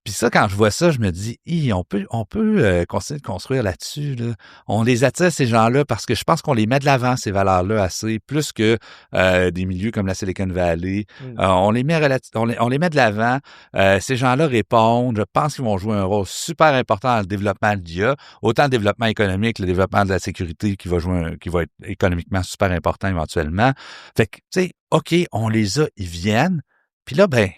Puis ça, quand je vois ça, je me dis, on peut continuer de construire là-dessus. Là. On les attire, ces gens-là, parce que je pense qu'on les met de l'avant, ces valeurs-là, assez, plus que des milieux comme la Silicon Valley. On les met on les met de l'avant. Ces gens-là répondent. Je pense qu'ils vont jouer un rôle super important dans le développement de l'IA. Autant le développement économique, le développement de la sécurité qui va être économiquement super important éventuellement. Fait que, tu sais, OK, on les a, ils viennent. Puis là, ben,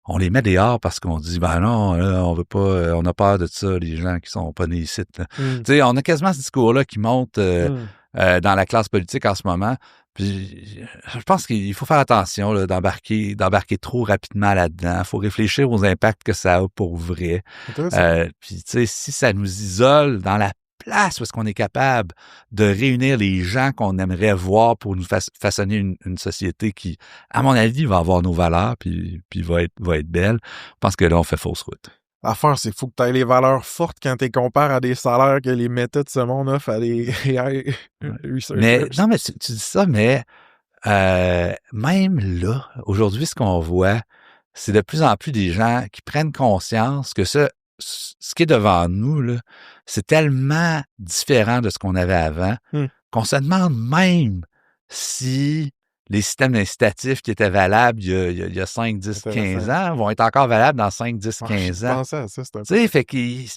on les met dehors parce qu'on dit, ben non, là, on veut pas, on a peur de ça, les gens qui sont pas nés ici. Tu sais, on a quasiment ce discours-là qui monte dans la classe politique en ce moment. Puis je pense qu'il faut faire attention là, d'embarquer trop rapidement là-dedans. Il faut réfléchir aux impacts que ça a pour vrai. Puis tu sais, si ça nous isole dans la place où est-ce qu'on est capable de réunir les gens qu'on aimerait voir pour nous façonner une société qui, à mon avis, va avoir nos valeurs puis va être belle. Je pense que là, on fait fausse route. L'affaire, c'est qu'il faut que tu aies les valeurs fortes quand tu compares à des salaires que les méthodes de ce monde offrent à des AI researchers. Mais non, mais tu dis ça, mais même là, aujourd'hui, ce qu'on voit, c'est de plus en plus des gens qui prennent conscience que ce qui est devant nous, là, c'est tellement différent de ce qu'on avait avant qu'on se demande même si les systèmes incitatifs qui étaient valables il y a 5, 10, 15 ans vont être encore valables dans 5, 10, 15 ans. Je pensais à ça, c'est un peu. Tu sais, fait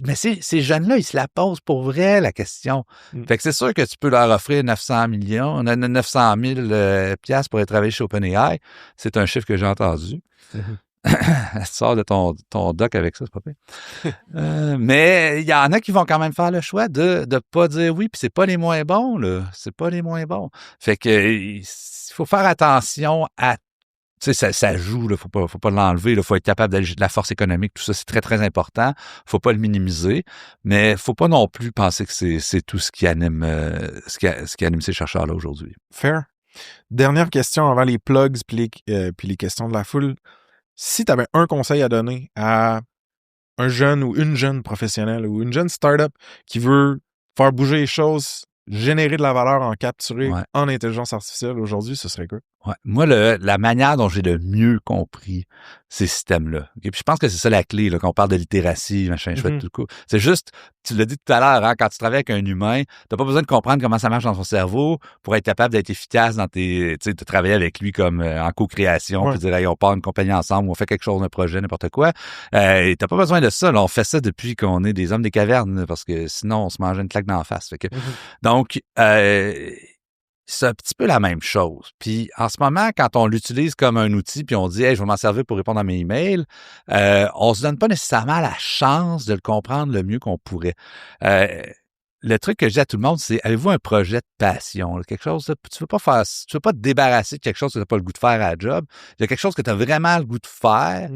mais ces jeunes-là, ils se la posent pour vrai, la question. Fait que c'est sûr que tu peux leur offrir 900 millions, 900 000 piastres pour aller travailler chez OpenAI. C'est un chiffre que j'ai entendu. Tu sors de ton doc avec ça, c'est pas pire. Mais il y en a qui vont quand même faire le choix de pas dire oui, puis c'est pas les moins bons, là. C'est pas les moins bons. Fait que il faut faire attention à tu sais, ça joue, là, faut pas l'enlever, là, faut être capable d'agir de la force économique, tout ça, c'est très, très important. Faut pas le minimiser, mais faut pas non plus penser que c'est tout ce qui anime, ce qui anime ces chercheurs-là aujourd'hui. Fair. Dernière question avant les plugs puis les questions de la foule. Si tu avais un conseil à donner à un jeune ou une jeune professionnelle ou une jeune startup qui veut faire bouger les choses, générer de la valeur en capturer en intelligence artificielle aujourd'hui, ce serait quoi? Ouais. Moi, la manière dont j'ai le mieux compris ces systèmes-là, okay? Puis je pense que c'est ça la clé, là, quand on parle de littératie, machin, chouette, tout le coup. C'est juste, tu l'as dit tout à l'heure, hein, quand tu travailles avec un humain, t'as pas besoin de comprendre comment ça marche dans son cerveau pour être capable d'être efficace dans tu sais, de travailler avec lui comme en co-création, puis dire, hey, on part une compagnie ensemble, on fait quelque chose, un projet, n'importe quoi. Et t'as pas besoin de ça, là, on fait ça depuis qu'on est des hommes des cavernes, parce que sinon, on se mangeait une claque d'en face. Fait que, donc, c'est un petit peu la même chose. Puis en ce moment, quand on l'utilise comme un outil, puis on dit hey, je vais m'en servir pour répondre à mes emails, on se donne pas nécessairement la chance de le comprendre le mieux qu'on pourrait. Le truc que je dis à tout le monde, c'est avez-vous un projet de passion, là, quelque chose, là, tu veux pas te débarrasser de quelque chose que tu n'as pas le goût de faire à la job. Il y a quelque chose que tu as vraiment le goût de faire.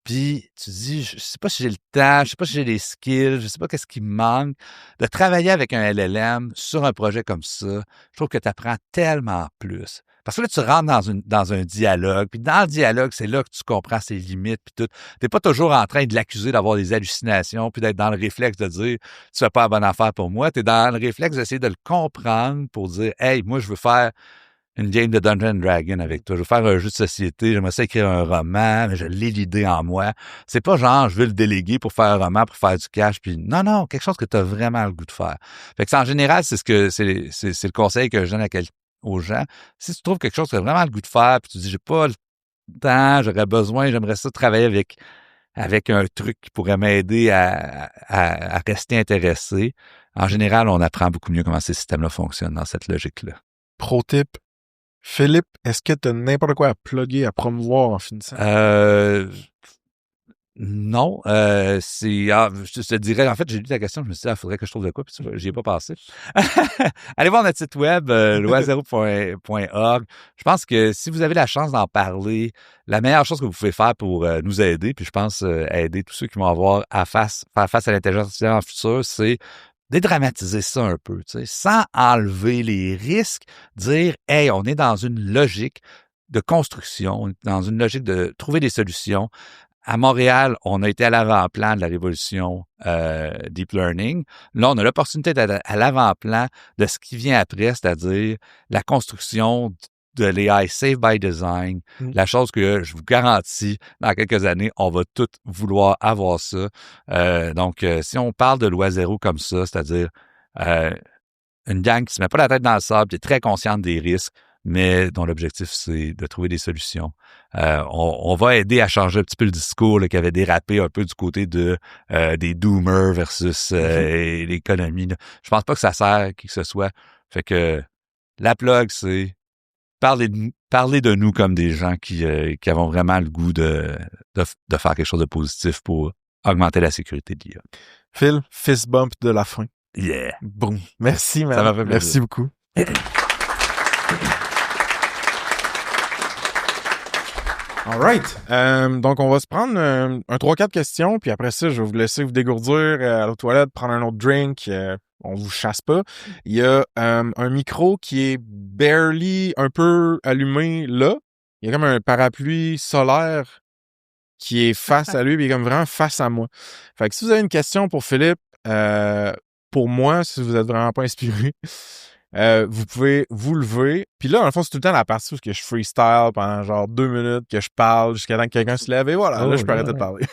Puis tu dis, je sais pas si j'ai le temps, je sais pas si j'ai les skills, je sais pas qu'est-ce qui me manque. De travailler avec un LLM sur un projet comme ça, je trouve que tu apprends tellement plus. Parce que là, tu rentres dans un dialogue, puis dans le dialogue, c'est là que tu comprends ses limites, puis tout. T'es pas toujours en train de l'accuser d'avoir des hallucinations, puis d'être dans le réflexe de dire « tu fais pas la bonne affaire pour moi ». T'es dans le réflexe d'essayer de le comprendre pour dire « hey, moi, je veux faire une game de Dungeons & Dragons avec toi. Je veux faire un jeu de société, j'aimerais ça écrire un roman, mais je l'ai l'idée en moi. » C'est pas genre, je veux le déléguer pour faire un roman, pour faire du cash, puis non, quelque chose que tu as vraiment le goût de faire. Fait que en général, c'est le conseil que je donne aux gens. Si tu trouves quelque chose que tu as vraiment le goût de faire, puis tu dis, j'ai pas le temps, j'aurais besoin, j'aimerais ça travailler avec avec un truc qui pourrait m'aider à rester intéressé. En général, on apprend beaucoup mieux comment ces systèmes-là fonctionnent dans cette logique-là. Pro tip. Philippe, est-ce que tu as n'importe quoi à plugger, à promouvoir en finissant? Non, je te dirais, en fait, j'ai lu ta question, je me suis dit, il faudrait que je trouve de quoi, puis j'y ai pas passé. Allez voir notre site web, loisero.org. Je pense que si vous avez la chance d'en parler, la meilleure chose que vous pouvez faire pour nous aider, puis je pense aider tous ceux qui vont avoir faire face à l'intelligence artificielle en futur, c'est dédramatiser ça un peu, tu sais, sans enlever les risques, dire, hey, on est dans une logique de construction, on est dans une logique de trouver des solutions. À Montréal, on a été à l'avant-plan de la révolution Deep Learning. Là, on a l'opportunité d'être à l'avant-plan de ce qui vient après, c'est-à-dire la construction de l'AI Safe by Design, la chose que je vous garantis, dans quelques années, on va tous vouloir avoir ça. Donc, si on parle de loi zéro comme ça, c'est-à-dire une gang qui se met pas la tête dans le sable, qui est très consciente des risques, mais dont l'objectif, c'est de trouver des solutions. On va aider à changer un petit peu le discours là, qui avait dérapé un peu du côté de des doomers versus l'économie. Là. Je pense pas que ça sert à qui que ce soit. Fait que la plug, c'est parler de nous comme des gens qui avons vraiment le goût de faire quelque chose de positif pour augmenter la sécurité de l'IA. Phil, fist bump de la fin. Yeah! Bon, merci, man. Ça m'a fait plaisir. Merci beaucoup. All right. Donc, on va se prendre un 3-4 questions, puis après ça, je vais vous laisser vous dégourdir à la toilette, prendre un autre drink. On vous chasse pas. Il y a un micro qui est barely un peu allumé là. Il y a comme un parapluie solaire qui est face à lui, puis il est comme vraiment face à moi. Fait que si vous avez une question pour Philippe, pour moi, si vous êtes vraiment pas inspiré, vous pouvez vous lever. Puis là, en fond, c'est tout le temps la partie où je freestyle pendant genre 2 minutes, que je parle jusqu'à temps que quelqu'un se lève et voilà, là, je peux arrêter de parler.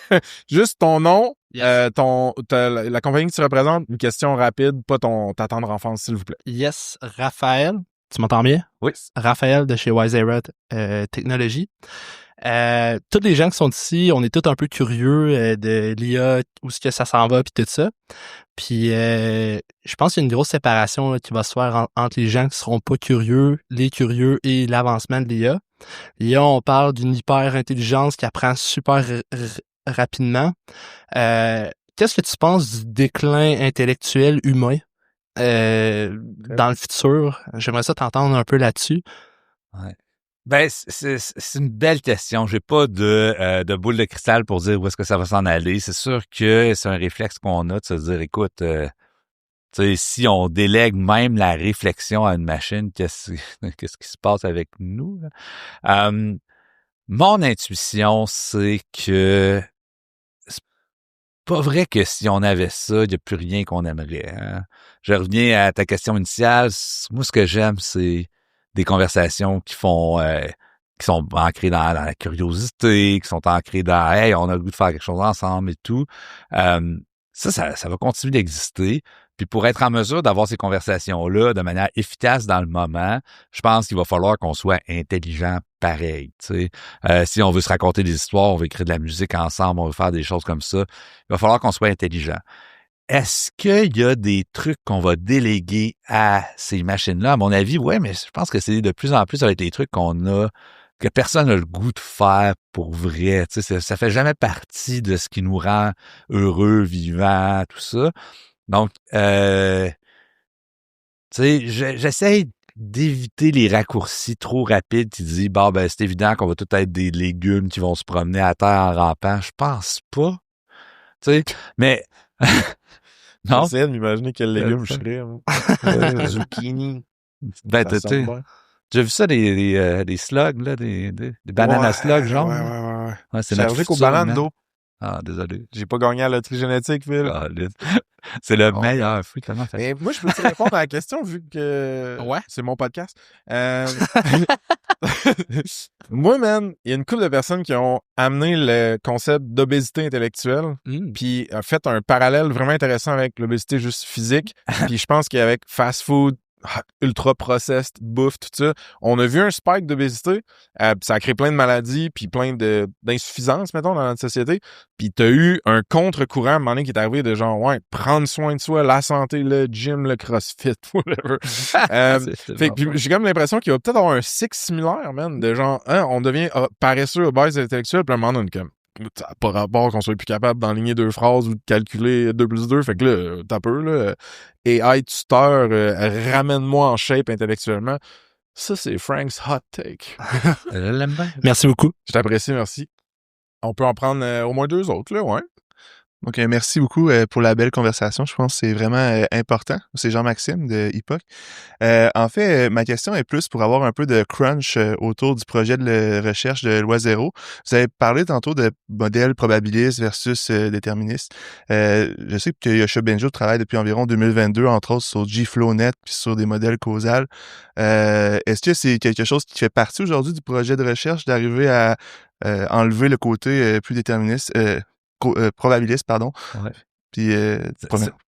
Juste ton nom, Yes. la compagnie que tu représentes, une question rapide, pas ta tendre enfance, s'il vous plaît. Yes, Raphaël. Tu m'entends bien? Oui. Raphaël de chez Wiserod Technologies. Tous les gens qui sont ici, on est tous un peu curieux de l'IA, où est-ce que ça s'en va, puis tout ça. Puis je pense qu'il y a une grosse séparation là, qui va se faire entre les gens qui seront pas curieux, les curieux et l'avancement de l'IA. L'IA, on parle d'une hyper-intelligence qui apprend super rapidement. Qu'est-ce que tu penses du déclin intellectuel humain dans le futur? J'aimerais ça t'entendre un peu là-dessus. Ouais. Ben, c'est une belle question. J'ai pas de boule de cristal pour dire où est-ce que ça va s'en aller. C'est sûr que c'est un réflexe qu'on a de se dire, écoute, tu sais, si on délègue même la réflexion à une machine, qu'est-ce qui se passe avec nous? Mon intuition, c'est que c'est pas vrai que si on avait ça, il n'y a plus rien qu'on aimerait. Hein? Je reviens à ta question initiale. Moi, ce que j'aime, c'est des conversations qui sont ancrées dans la curiosité, qui sont ancrées dans hey, on a le goût de faire quelque chose ensemble et tout. Ça va continuer d'exister. Puis pour être en mesure d'avoir ces conversations-là de manière efficace dans le moment, je pense qu'il va falloir qu'on soit intelligent pareil. Tu sais. Si on veut se raconter des histoires, on veut écrire de la musique ensemble, on veut faire des choses comme ça, il va falloir qu'on soit intelligent. Est-ce qu'il y a des trucs qu'on va déléguer à ces machines-là? À mon avis, oui, mais je pense que c'est de plus en plus avec des trucs que personne n'a le goût de faire pour vrai. Tu sais, ça fait jamais partie de ce qui nous rend heureux, vivants, tout ça. Donc, tu sais, j'essaie d'éviter les raccourcis trop rapides qui disent, bon, ben, c'est évident qu'on va tout être des légumes qui vont se promener à terre en rampant. Je pense pas. Tu sais, mais... Non. J'essaie de m'imaginer quel légume je serais. Zucchini. Ben, j'ai vu ça, des slugs, là, des bananes slugs, genre. Ouais, c'est notre allergique aux bananes d'eau. Ah, désolé. J'ai pas gagné à la loterie génétique, Phil. Ah, c'est le meilleur fruit, tellement fait. Mais moi, je peux te répondre à la question vu que c'est mon podcast. Moi, man, il y a une couple de personnes qui ont amené le concept d'obésité intellectuelle puis fait un parallèle vraiment intéressant avec l'obésité juste physique. Puis je pense qu'avec fast food, ultra processed, bouffe, tout ça. On a vu un spike d'obésité, puis ça a créé plein de maladies, puis plein d'insuffisances, mettons, dans notre société. Puis t'as eu un contre-courant à un moment donné qui est arrivé de genre, ouais, prendre soin de soi, la santé, le gym, le crossfit, whatever. Fait que j'ai comme l'impression qu'il va peut-être avoir un cycle similaire, man, de genre, on devient paresseux, obèse, intellectuel, puis à un moment donne comme, ça n'a pas rapport qu'on soit plus capable d'enligner 2 phrases ou de calculer 2 plus 2. Fait que là, t'as peur, là. AI tuteur, ramène-moi en shape intellectuellement. Ça, c'est Frank's hot take. Je l'aime bien. Merci beaucoup. Je t'apprécie, merci. On peut en prendre au moins 2 autres, là, ouais. Donc, merci beaucoup pour la belle conversation. Je pense que c'est vraiment important. C'est Jean-Maxime de Epoch. En fait, ma question est plus pour avoir un peu de crunch autour du projet de recherche de loi zéro. Vous avez parlé tantôt de modèle probabiliste versus déterministe. Je sais que Yoshua Bengio travaille depuis environ 2022, entre autres sur GFlowNet puis sur des modèles causals. Est-ce que c'est quelque chose qui fait partie aujourd'hui du projet de recherche d'arriver à enlever le côté plus déterministe probabiliste, pardon. Ouais. Puis,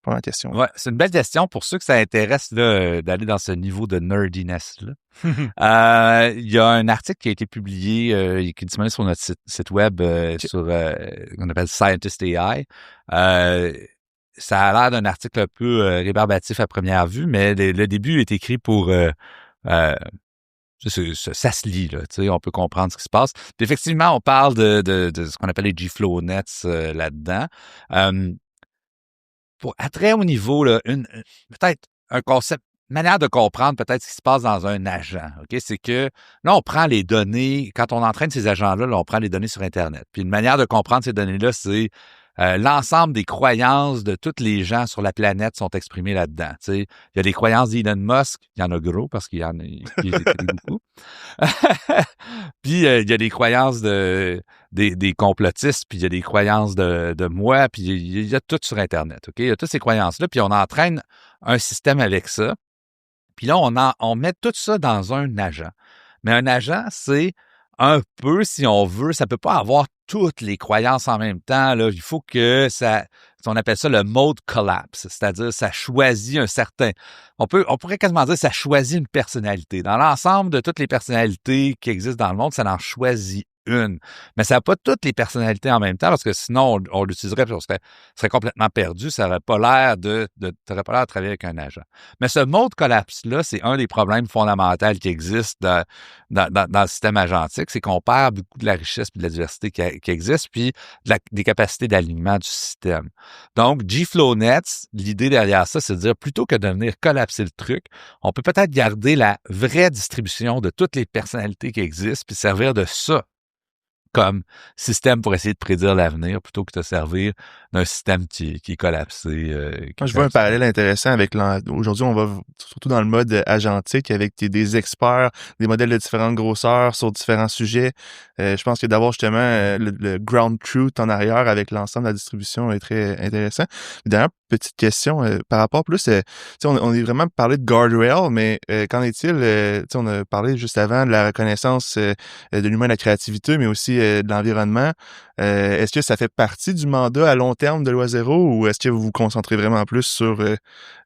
première question. Ouais, c'est une belle question pour ceux que ça intéresse là, d'aller dans ce niveau de nerdiness là. Il y a un article qui a été publié, qui est disponible sur notre site web sur qu'on appelle Scientist AI. Ça a l'air d'un article un peu rébarbatif à première vue, mais le début est écrit pour ça se lit, là, tu sais, on peut comprendre ce qui se passe. Puis effectivement, on parle de ce qu'on appelle les GFlowNets là-dedans. À très haut niveau, là, peut-être un concept, manière de comprendre peut-être ce qui se passe dans un agent, OK? C'est que là, on prend les données, quand on entraîne ces agents-là, là, on prend les données sur Internet. Puis une manière de comprendre ces données-là, c'est l'ensemble des croyances de tous les gens sur la planète sont exprimées là-dedans. Tu sais, il y a des croyances d'Elon Musk, il y en a gros parce qu'il y en a beaucoup. Puis il y a des croyances des complotistes, puis il y a des croyances de moi, puis il y a tout sur Internet. Ok, il y a toutes ces croyances-là, puis on entraîne un système avec ça. Puis là, on met tout ça dans un agent. Mais un agent, c'est un peu, si on veut, ça peut pas avoir toutes les croyances en même temps. Là. Il faut que ça, on appelle ça le mode collapse, c'est-à-dire ça choisit un certain. On pourrait quasiment dire ça choisit une personnalité. Dans l'ensemble de toutes les personnalités qui existent dans le monde, ça en choisit une. Mais ça n'a pas toutes les personnalités en même temps, parce que sinon, on l'utiliserait et on serait complètement perdu. Ça n'aurait pas l'air t'aurais pas l'air de travailler avec un agent. Mais ce mode collapse-là, c'est un des problèmes fondamentaux qui existent dans le système agentique, c'est qu'on perd beaucoup de la richesse et de la diversité qui existe, puis des capacités d'alignement du système. Donc, GFlowNet, l'idée derrière ça, c'est de dire, plutôt que de venir collapser le truc, on peut peut-être garder la vraie distribution de toutes les personnalités qui existent, puis servir de ça comme système pour essayer de prédire l'avenir plutôt que de servir d'un système qui est collapsé. Moi, je vois un parallèle intéressant avec aujourd'hui, on va surtout dans le mode agentique avec des experts, des modèles de différentes grosseurs sur différents sujets. Je pense que d'avoir justement le ground truth en arrière avec l'ensemble de la distribution est très intéressant. D'ailleurs, petite question par rapport plus, on est vraiment parlé de guardrail, mais qu'en est-il? On a parlé juste avant de la reconnaissance de l'humain, de la créativité, mais aussi de l'environnement. Est-ce que ça fait partie du mandat à long terme de loi zéro ou est-ce que vous vous concentrez vraiment plus sur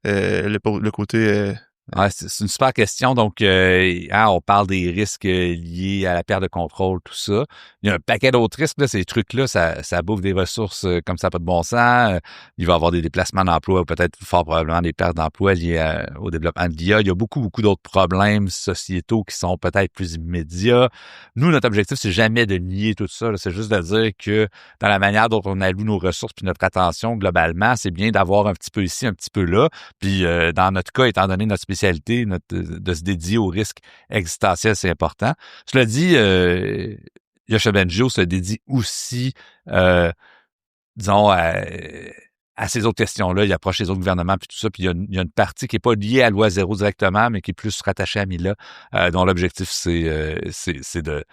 le côté... Ouais, c'est une super question. Donc, on parle des risques liés à la perte de contrôle, tout ça. Il y a un paquet d'autres risques. Là, ces trucs-là, ça bouffe des ressources comme ça, pas de bon sens. Il va y avoir des déplacements d'emploi ou peut-être fort probablement des pertes d'emploi liées au développement de l'IA. Il y a beaucoup, beaucoup d'autres problèmes sociétaux qui sont peut-être plus immédiats. Nous, notre objectif, c'est jamais de nier tout ça. Là. C'est juste de dire que dans la manière dont on alloue nos ressources puis notre attention, globalement, c'est bien d'avoir un petit peu ici, un petit peu là. Puis, dans notre cas, étant donné notre spécialité, de se dédier aux risques existentiels, c'est important. Cela dit, Yoshua Bengio se dédie aussi, disons, à ces autres questions-là. Il approche les autres gouvernements puis tout ça. Puis il y a une partie qui est pas liée à loi zéro directement, mais qui est plus rattachée à Mila, dont l'objectif, c'est de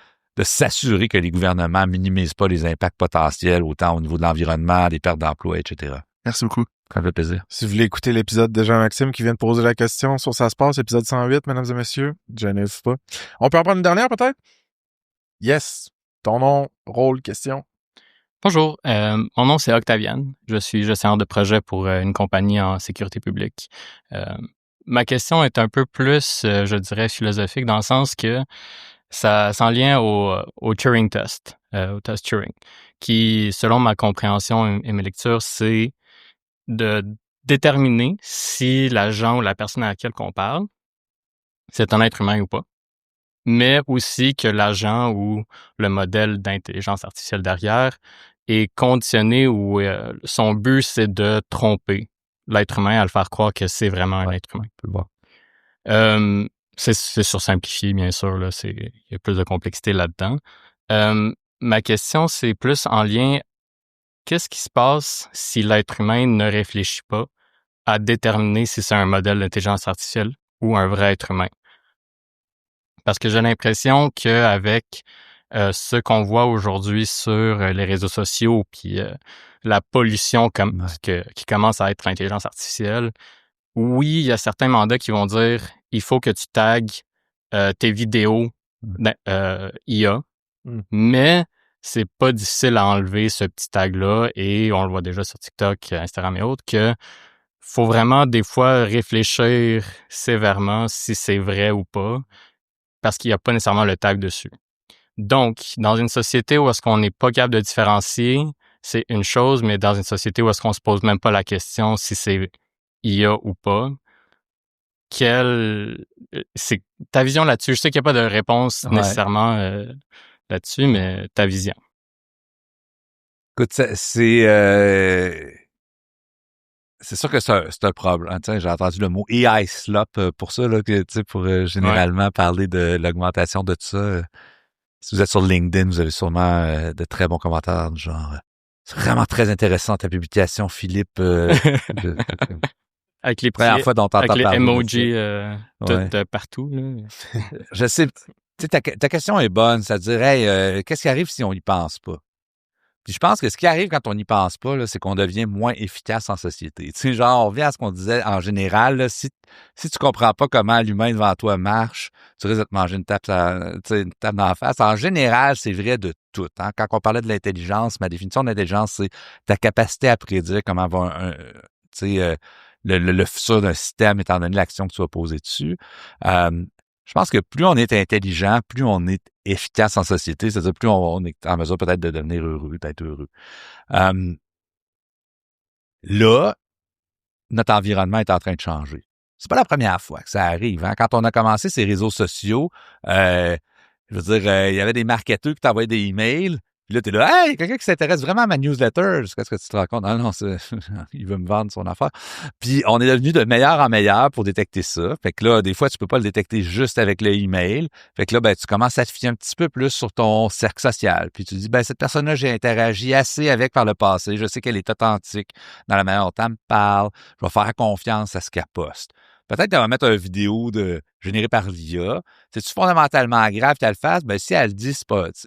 s'assurer que les gouvernements minimisent pas les impacts potentiels, autant au niveau de l'environnement, des pertes d'emploi, etc. Merci beaucoup. Ça me fait plaisir. Si vous voulez écouter l'épisode de Jean-Maxime qui vient de poser la question sur Ça se passe, épisode 108, mesdames et messieurs, gênez-vous pas. On peut en prendre une dernière peut-être? Yes. Ton nom, rôle, question. Bonjour, mon nom c'est Octavian. Je suis gestionnaire de projet pour une compagnie en sécurité publique. ma question est un peu plus, je dirais, philosophique, dans le sens que ça s'en lien au Turing test, au test Turing, qui, selon ma compréhension et mes lectures, c'est de déterminer si l'agent ou la personne à laquelle on parle, c'est un être humain ou pas, mais aussi que l'agent ou le modèle d'intelligence artificielle derrière est conditionné ou son but, c'est de tromper l'être humain à le faire croire que c'est vraiment un être humain. On peut le voir. C'est sursimplifié, bien sûr, là, il y a plus de complexité là-dedans. Ma question, c'est plus en lien, qu'est-ce qui se passe si l'être humain ne réfléchit pas à déterminer si c'est un modèle d'intelligence artificielle ou un vrai être humain? Parce que j'ai l'impression qu'avec ce qu'on voit aujourd'hui sur les réseaux sociaux, puis la pollution qui commence à être l'intelligence artificielle, oui, il y a certains mandats qui vont dire il faut que tu tagues tes vidéos IA, mais c'est pas difficile à enlever ce petit tag-là, et on le voit déjà sur TikTok, Instagram et autres, que faut vraiment des fois réfléchir sévèrement si c'est vrai ou pas, parce qu'il n'y a pas nécessairement le tag dessus. Donc, dans une société où est-ce qu'on n'est pas capable de différencier, c'est une chose, mais dans une société où est-ce qu'on se pose même pas la question si c'est IA ou pas, c'est ta vision là-dessus? Je sais qu'il n'y a pas de réponse nécessairement là-dessus, mais ta vision. Écoute, c'est sûr que c'est un problème. J'ai entendu le mot AI slop pour ça, là, pour généralement parler de l'augmentation de tout ça. Si vous êtes sur LinkedIn, vous avez sûrement de très bons commentaires du genre c'est vraiment très intéressant ta publication, Philippe. Avec les premières fois dont t'entends parler. Avec les emojis de partout. Là. Je sais. Ta question est bonne. Ça dirait qu'est-ce qui arrive si on y pense pas? Puis je pense que ce qui arrive quand on n'y pense pas, là, c'est qu'on devient moins efficace en société. Tu sais, genre, on revient à ce qu'on disait en général, là, si tu comprends pas comment l'humain devant toi marche, tu risques de te manger une tape dans la face. En général, c'est vrai de tout. Hein? Quand on parlait de l'intelligence, ma définition de l'intelligence, c'est ta capacité à prédire comment va le futur d'un système étant donné l'action que tu vas poser dessus. Je pense que plus on est intelligent, plus on est efficace en société, c'est-à-dire plus on est en mesure peut-être de devenir heureux, d'être heureux. Là, notre environnement est en train de changer. C'est pas la première fois que ça arrive. Hein? Quand on a commencé ces réseaux sociaux, je veux dire, il y avait des marketeurs qui t'envoyaient des emails. Puis là, t'es là, hey, quelqu'un qui s'intéresse vraiment à ma newsletter. Qu'est-ce que tu te rends compte? Ah non, il veut me vendre son affaire. Puis on est devenu de meilleur en meilleur pour détecter ça. Fait que là, des fois, tu peux pas le détecter juste avec le email. Fait que là, ben, tu commences à te fier un petit peu plus sur ton cercle social. Puis tu dis, ben, cette personne-là, j'ai interagi assez avec par le passé. Je sais qu'elle est authentique dans la manière dont elle me parle. Je vais faire confiance à ce qu'elle poste. Peut-être qu'elle va mettre une vidéo générée par l'IA. C'est-tu fondamentalement grave qu'elle le fasse? Ben, si elle le dit,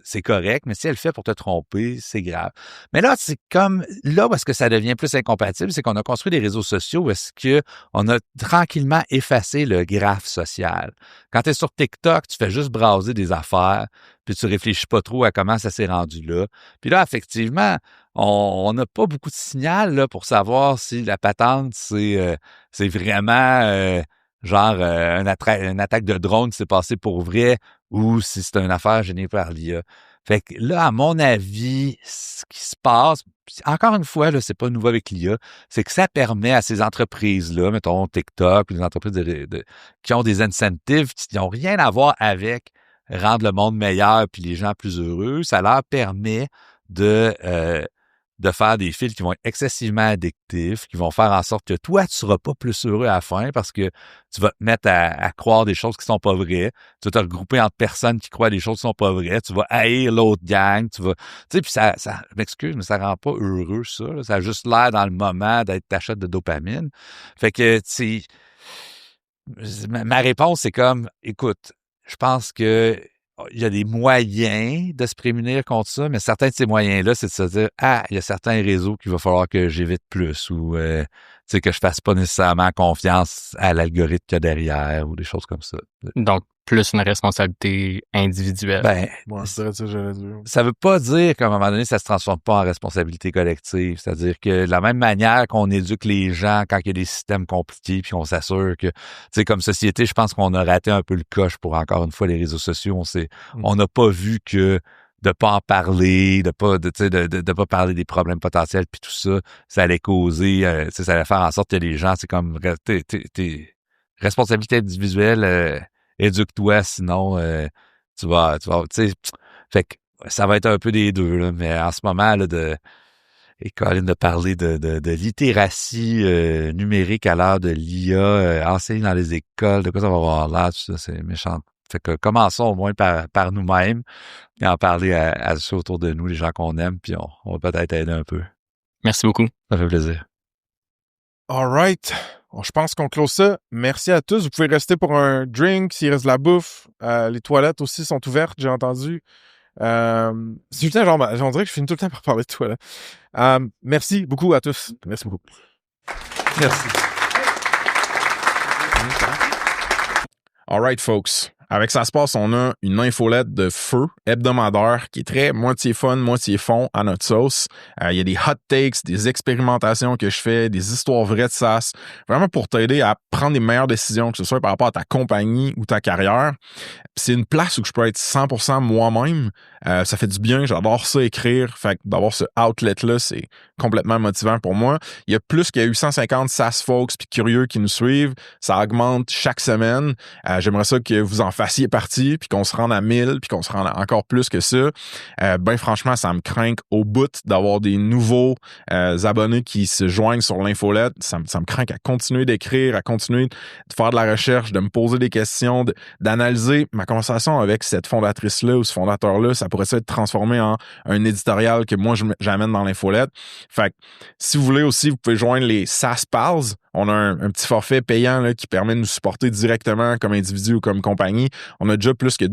c'est correct, mais si elle le fait pour te tromper, c'est grave. Mais là, c'est comme, là où est-ce que ça devient plus incompatible, c'est qu'on a construit des réseaux sociaux où est-ce qu'on a tranquillement effacé le graphe social. Quand tu es sur TikTok, tu fais juste browser des affaires, puis tu réfléchis pas trop à comment ça s'est rendu là. Puis là, effectivement, on n'a pas beaucoup de signal là, pour savoir si la patente, c'est vraiment une attaque de drone qui s'est passée pour vrai ou si c'est une affaire générée par l'IA. Fait que là, à mon avis, ce qui se passe, encore une fois, là, c'est pas nouveau avec l'IA, c'est que ça permet à ces entreprises-là, mettons TikTok, les entreprises qui ont des incentives qui n'ont rien à voir avec rendre le monde meilleur puis les gens plus heureux, ça leur permet de faire des fils qui vont être excessivement addictifs, qui vont faire en sorte que toi, tu seras pas plus heureux à la fin parce que tu vas te mettre à croire des choses qui sont pas vraies. Tu vas te regrouper entre personnes qui croient des choses qui sont pas vraies. Tu vas haïr l'autre gang. Tu sais, puis ça, je m'excuse, mais ça rend pas heureux, ça. Là. Ça a juste l'air dans le moment d'être ta shot de dopamine. Fait que, tu sais, ma réponse, c'est comme, écoute, je pense que il y a des moyens de se prémunir contre ça, mais certains de ces moyens-là, c'est de se dire, il y a certains réseaux qu'il va falloir que j'évite plus ou que je fasse pas nécessairement confiance à l'algorithme qu'il y a derrière ou des choses comme ça. Donc, plus une responsabilité individuelle. Ben, Moi, je dirais ça, j'allais dire. ça veut pas dire qu'à un moment donné, ça se transforme pas en responsabilité collective. C'est-à-dire que de la même manière qu'on éduque les gens quand il y a des systèmes compliqués, puis on s'assure que, tu sais, comme société, je pense qu'on a raté un peu le coche pour, encore une fois, les réseaux sociaux. On n'a pas vu que de pas en parler, de pas parler des problèmes potentiels, puis tout ça, ça allait causer, ça allait faire en sorte que les gens, c'est comme, responsabilité individuelle, éduque-toi, sinon, tu vas, tu sais, fait que ça va être un peu des deux, là, mais en ce moment, là, et Colin de parler de littératie numérique à l'heure de l'IA, enseigner dans les écoles, de quoi ça va avoir l'air, tout ça, c'est méchant. Fait que commençons au moins par nous-mêmes et en parler à ceux autour de nous, les gens qu'on aime, puis on va peut-être aider un peu. Merci beaucoup. Ça fait plaisir. All right. Je pense qu'on close ça. Merci à tous. Vous pouvez rester pour un drink s'il reste de la bouffe. Les toilettes aussi sont ouvertes, j'ai entendu. C'est tout le temps, on dirait que je finis tout le temps par parler de toilettes. Merci beaucoup à tous. Merci beaucoup. Merci. All right, folks. Avec Ça se passe, on a une infolette de feu hebdomadaire qui est très moitié fun, moitié fond à notre sauce. Il y a des hot takes, des expérimentations que je fais, des histoires vraies de SaaS, vraiment pour t'aider à prendre les meilleures décisions, que ce soit par rapport à ta compagnie ou ta carrière. C'est une place où je peux être 100% moi-même. Ça fait du bien, j'adore ça écrire. Fait que d'avoir ce outlet-là, c'est complètement motivant pour moi. Il y a plus que 850 SaaS folks puis curieux qui nous suivent. Ça augmente chaque semaine. J'aimerais ça que vous en fassiez partie, puis qu'on se rende à 1000, puis qu'on se rende à encore plus que ça. Ben franchement, ça me craint au bout d'avoir des nouveaux abonnés qui se joignent sur l'infolette. Ça me craint à continuer d'écrire, à continuer de faire de la recherche, de me poser des questions, d'analyser ma conversation avec cette fondatrice-là ou ce fondateur-là. Ça pourrait être transformé en un éditorial que moi, j'amène dans l'infolette. Fait que, si vous voulez aussi, vous pouvez joindre les SaaS Pals. On a un petit forfait payant là, qui permet de nous supporter directement comme individu ou comme compagnie. On a déjà plus que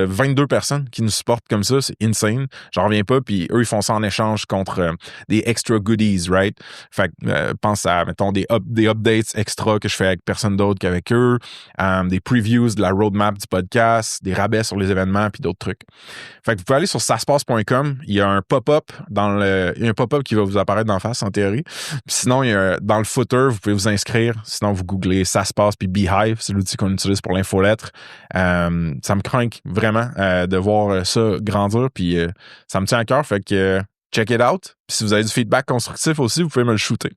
22 personnes qui nous supportent comme ça. C'est insane. J'en reviens pas. Puis eux, ils font ça en échange contre des extra goodies, right? Fait que pense à, mettons, des updates extra que je fais avec personne d'autre qu'avec eux, des previews de la roadmap du podcast, des rabais sur les événements puis d'autres trucs. Fait que vous pouvez aller sur saspace.com. Il y a un pop-up il y a un pop-up qui va vous apparaître d'en face, en théorie. Puis sinon, il y a, dans le footer, vous pouvez vous inscrire. Sinon, vous googlez Ça se passe puis Beehive. C'est l'outil qu'on utilise pour l'infolettre. Ça me craint vraiment de voir ça grandir. Puis ça me tient à cœur. Fait que check it out. Puis si vous avez du feedback constructif aussi, vous pouvez me le shooter.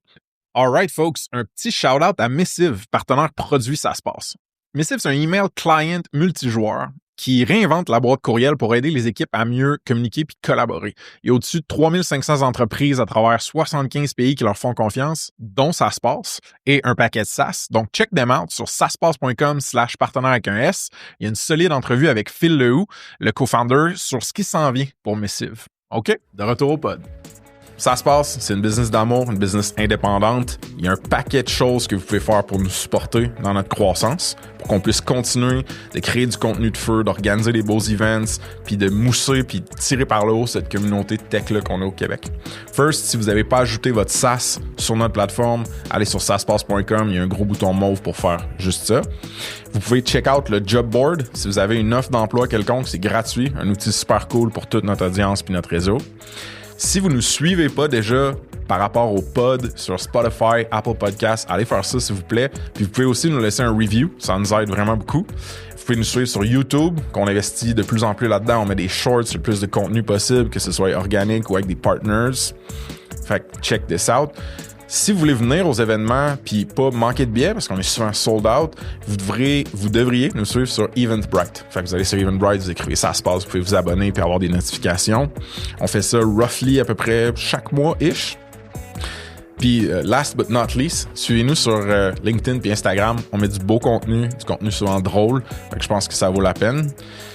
All right, folks. Un petit shout-out à Missive, partenaire produit Ça se passe. Missive, c'est un email client multijoueur qui réinvente la boîte courriel pour aider les équipes à mieux communiquer puis collaborer. Il y a au-dessus de 3500 entreprises à travers 75 pays qui leur font confiance, dont Ça se passe, et un paquet de SaaS. Donc, check them out sur saspace.com/partenaire avec un S. Il y a une solide entrevue avec Phil Lehoux, le co-founder, sur ce qui s'en vient pour Missive. OK, de retour au pod. Ça se passe, c'est une business d'amour, une business indépendante. Il y a un paquet de choses que vous pouvez faire pour nous supporter dans notre croissance, pour qu'on puisse continuer de créer du contenu de feu, d'organiser des beaux events, puis de mousser, puis de tirer par le haut cette communauté de tech-là qu'on a au Québec. First, si vous n'avez pas ajouté votre SaaS sur notre plateforme, allez sur saspace.com, il y a un gros bouton mauve pour faire juste ça. Vous pouvez check out le job board. Si vous avez une offre d'emploi quelconque, c'est gratuit, un outil super cool pour toute notre audience puis notre réseau. Si vous ne nous suivez pas déjà par rapport au pod sur Spotify, Apple Podcasts, allez faire ça s'il vous plaît. Puis vous pouvez aussi nous laisser un review, ça nous aide vraiment beaucoup. Vous pouvez nous suivre sur YouTube, qu'on investit de plus en plus là-dedans. On met des shorts, le plus de contenu possible, que ce soit organique ou avec des partners. Fait que check this out. Si vous voulez venir aux événements puis pas manquer de billets parce qu'on est souvent sold out, vous devriez nous suivre sur Eventbrite. Fait que vous allez sur Eventbrite, vous écrivez Ça se passe, vous pouvez vous abonner puis avoir des notifications. On fait ça roughly à peu près chaque mois-ish. Puis last but not least, suivez-nous sur LinkedIn puis Instagram. On met du beau contenu, du contenu souvent drôle. Fait que je pense que ça vaut la peine.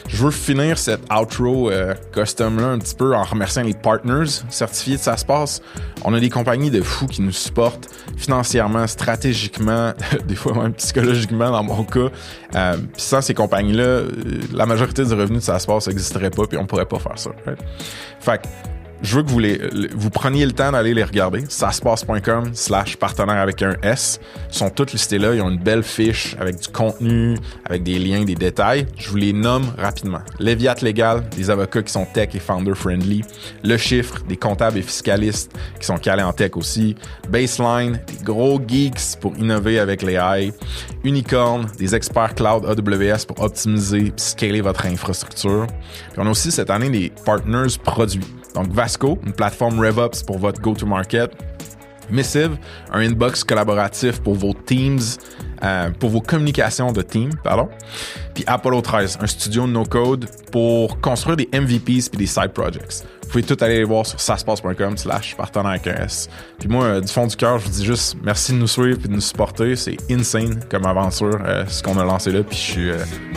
Je veux finir cette outro custom-là un petit peu en remerciant les partners certifiés de Ça se passe. On a des compagnies de fous qui nous supportent financièrement, stratégiquement, des fois même psychologiquement dans mon cas. Puis sans ces compagnies-là, la majorité du revenu de Ça se passe n'existerait pas puis on pourrait pas faire ça. Right? Fait que je veux que vous preniez le temps d'aller les regarder. saspace.com/partenaire avec un S. Ils sont tous listés là. Ils ont une belle fiche avec du contenu, avec des liens, des détails. Je vous les nomme rapidement. Leviat Légal, des avocats qui sont tech et founder-friendly. Le Chiffre, des comptables et fiscalistes qui sont calés en tech aussi. Baseline, des gros geeks pour innover avec l'AI. Unicorn, des experts cloud AWS pour optimiser et scaler votre infrastructure. Puis on a aussi cette année des partners produits. Donc Vasco, une plateforme RevOps pour votre go-to-market. Missive, un inbox collaboratif pour vos teams, pour vos communications de team, pardon. Puis Apollo 13, un studio no-code pour construire des MVPs puis des side projects. Vous pouvez tout aller les voir sur saspace.com/partenaire avec un S. Puis moi, du fond du cœur, je vous dis juste merci de nous suivre et de nous supporter. C'est insane comme aventure, ce qu'on a lancé là. Puis je suis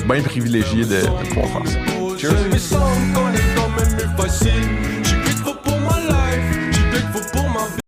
bien privilégié de pouvoir faire ça. Cheers!